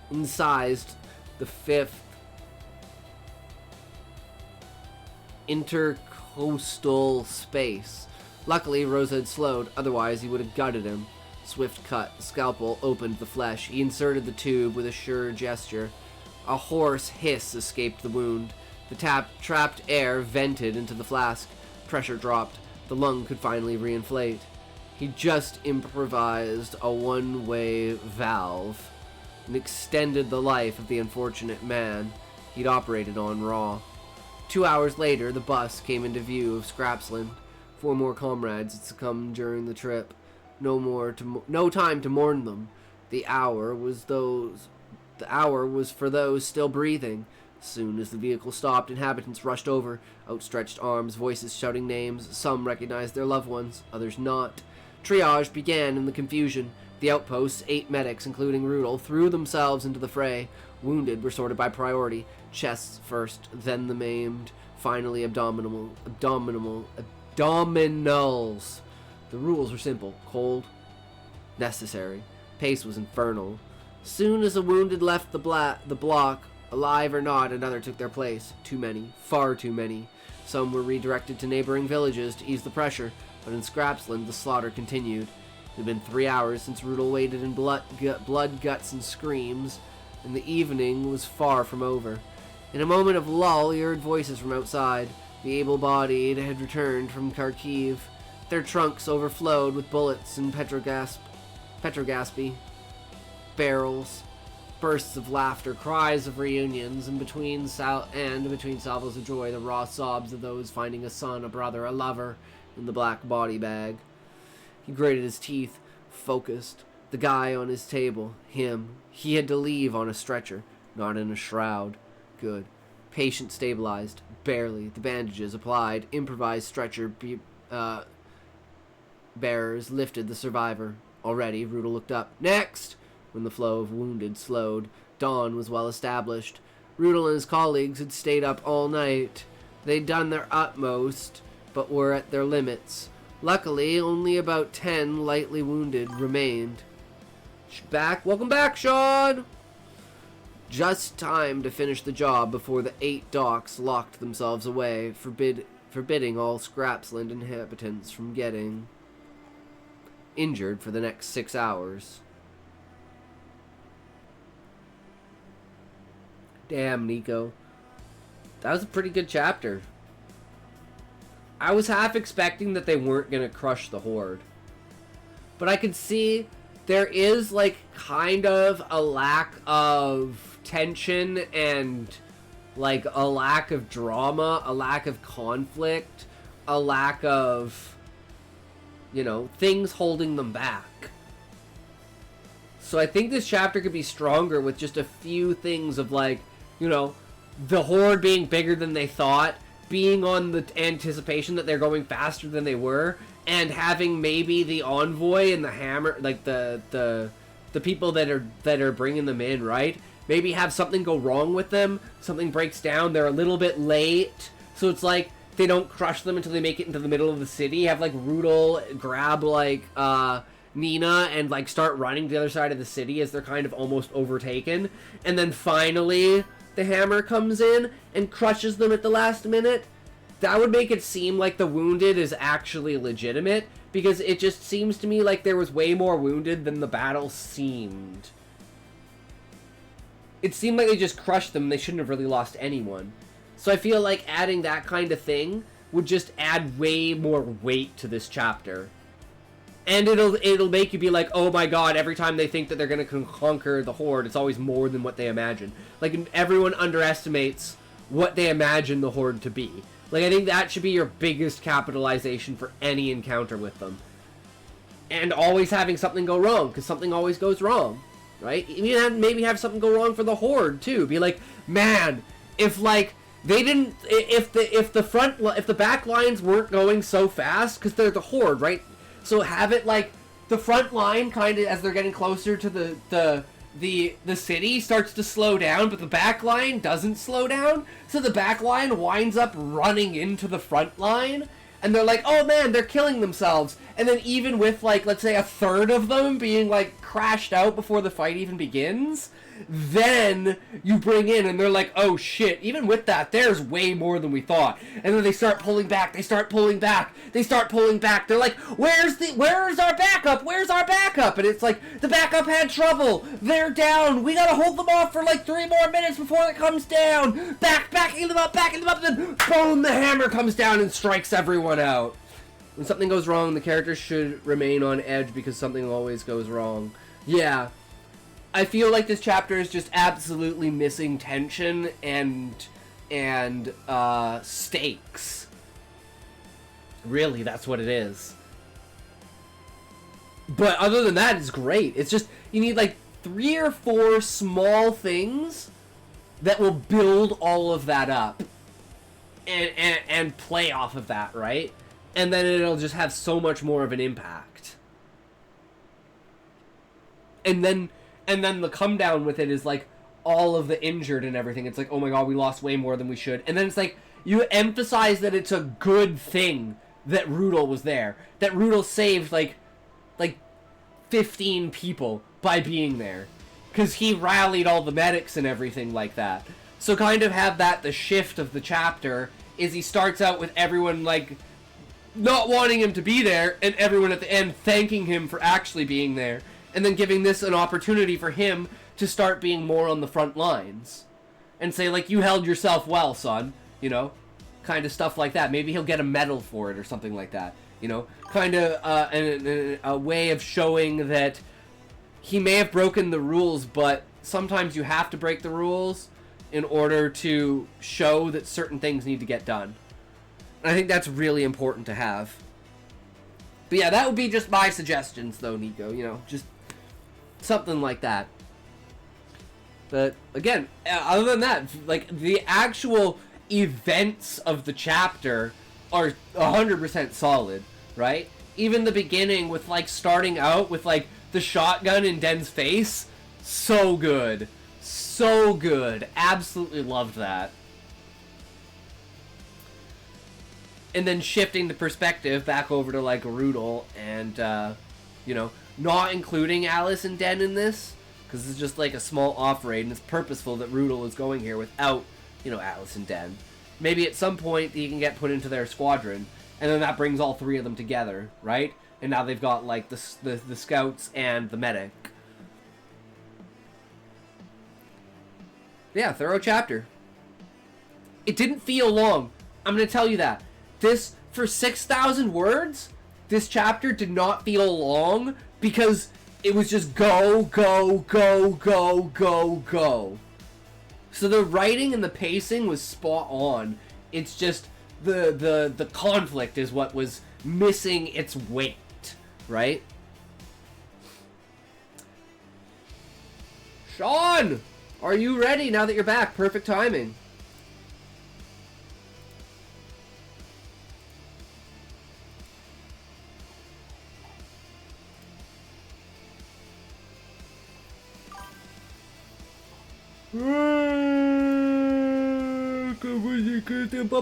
incised the 5th intercostal space. Luckily, Rosa had slowed, otherwise he would have gutted him. Swift cut, the scalpel opened the flesh. He inserted the tube with a sure gesture. A hoarse hiss escaped the wound. The trapped air vented into the flask. Pressure dropped. The lung could finally reinflate. He just improvised a one-way valve and extended the life of the unfortunate man he'd operated on raw. 2 hours later, the bus came into view of Scrapsland. 4 more comrades had succumbed during the trip. No time to mourn them. The hour was for those still breathing. As soon as the vehicle stopped, inhabitants rushed over, outstretched arms, voices shouting names. Some recognized their loved ones, others not. Triage began in the confusion. The outposts, 8 medics, including Rudel, threw themselves into the fray. Wounded were sorted by priority. Chests first, then the maimed, finally abdominals. The rules were simple, cold, necessary. Pace was infernal. Soon as the wounded left the block, alive or not, another took their place. Too many, far too many. Some were redirected to neighboring villages to ease the pressure, but in Scrapsland the slaughter continued. It had been 3 hours since Rudel waded in blood, guts, and screams, and the evening was far from over. In a moment of lull, he heard voices from outside. The able-bodied had returned from Kharkiv. Their trunks overflowed with bullets and petrogaspy barrels. Bursts of laughter, cries of reunions, and between salvos of joy, the raw sobs of those finding a son, a brother, a lover in the black body bag. He grated his teeth, focused. The guy on his table, him. He had to leave on a stretcher, not in a shroud. Good. Patient stabilized, barely. The bandages applied. Improvised stretcher bearers lifted the survivor. Already, Rudel looked up. Next! When the flow of wounded slowed, dawn was well established. Rudel and his colleagues had stayed up all night. They'd done their utmost, but were at their limits. Luckily, only about 10 lightly wounded remained. Welcome back, Sean! Just time to finish the job before the 8 docks locked themselves away, forbidding all Scrapsland inhabitants from getting injured for the next 6 hours. Damn, Nyko. That was a pretty good chapter. I was half expecting that they weren't going to crush the Horde. But I could see there is, like, kind of a lack of tension and, like, a lack of drama, a lack of conflict, a lack of, you know, things holding them back. So I think this chapter could be stronger with just a few things of, like, you know, the Horde being bigger than they thought, being on the anticipation that they're going faster than they were, and having maybe the envoy and the hammer, like the people that are bringing them in, right? Maybe have something go wrong with them, something breaks down, they're a little bit late, so it's like they don't crush them until they make it into the middle of the city. Have like Rudel grab like Nina and like start running to the other side of the city as they're kind of almost overtaken, and then finally the hammer comes in and crushes them at the last minute. That would make it seem like the wounded is actually legitimate, because it just seems to me like there was way more wounded than the battle seemed. It seemed like they just crushed them. They shouldn't have really lost anyone. So I feel like adding that kind of thing would just add way more weight to this chapter. And it'll make you be like, oh my god, every time they think that they're going to conquer the Horde, it's always more than what they imagine. Like, everyone underestimates what they imagine the Horde to be. Like, I think that should be your biggest capitalization for any encounter with them. And always having something go wrong, because something always goes wrong, right? Even maybe have something go wrong for the Horde, too. Be like, man, if, like, they didn't, if the back lines weren't going so fast, because they're the Horde, right? So have it like the front line kind of as they're getting closer to the city starts to slow down, but the back line doesn't slow down. So the back line winds up running into the front line, and they're like, oh man, they're killing themselves. And then even with like, let's say a third of them being like crashed out before the fight even begins, then you bring in and they're like, oh shit, even with that, there's way more than we thought. And then they start pulling back, they start pulling back. They're like, where's our backup? Where's our backup? And it's like, the backup had trouble. They're down. We gotta hold them off for like 3 more minutes before it comes down. Backing them up, and then boom, the hammer comes down and strikes everyone out. When something goes wrong, the characters should remain on edge because something always goes wrong. Yeah. I feel like this chapter is just absolutely missing tension and stakes. Really, that's what it is. But other than that, it's great. It's just, you need like 3 or 4 small things that will build all of that up and play off of that, right? And then it'll just have so much more of an impact. and then the come down with it is like all of the injured and everything. It's like, oh my god, we lost way more than we should. And then it's like you emphasize that it's a good thing that Rudel was there, that Rudel saved like 15 people by being there, because he rallied all the medics and everything like that. So kind of have that the shift of the chapter is he starts out with everyone like not wanting him to be there, and everyone at the end thanking him for actually being there, and then giving this an opportunity for him to start being more on the front lines and say like, you held yourself well, son, you know, kind of stuff like that. Maybe he'll get a medal for it or something like that, you know, kind of a way of showing that he may have broken the rules, but sometimes you have to break the rules in order to show that certain things need to get done. And I think that's really important to have. But yeah, that would be just my suggestions though, Nyko, you know, just something like that. But again, other than that, like the actual events of the chapter are 100% solid, right? Even the beginning with like starting out with like the shotgun in Den's face, so good. So good. Absolutely loved that. And then shifting the perspective back over to like Rudel and you know, not including Alice and Den in this, because it's just like a small off-raid, and it's purposeful that Rudel is going here without, you know, Alice and Den. Maybe at some point he can get put into their squadron, and then that brings all three of them together, right? And now they've got like the scouts and the medic. Yeah, thorough chapter. It didn't feel long. I'm gonna tell you that. This, for 6,000 words, this chapter did not feel long because it was just go, go, go, go, go, go. So the writing and the pacing was spot on. It's just the conflict is what was missing its weight, right? Sean, are you ready now that you're back? Perfect timing.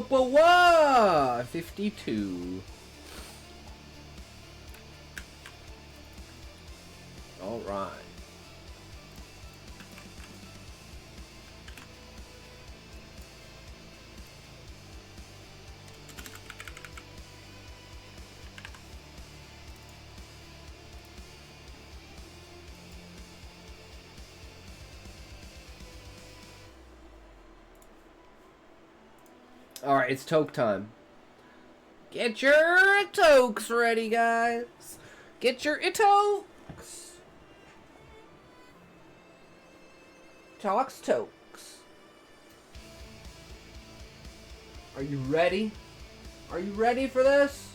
Wow, 52. All right. Alright, it's toke time. Get your tokes ready, guys. Get your tokes. Talks tokes. Are you ready? Are you ready for this?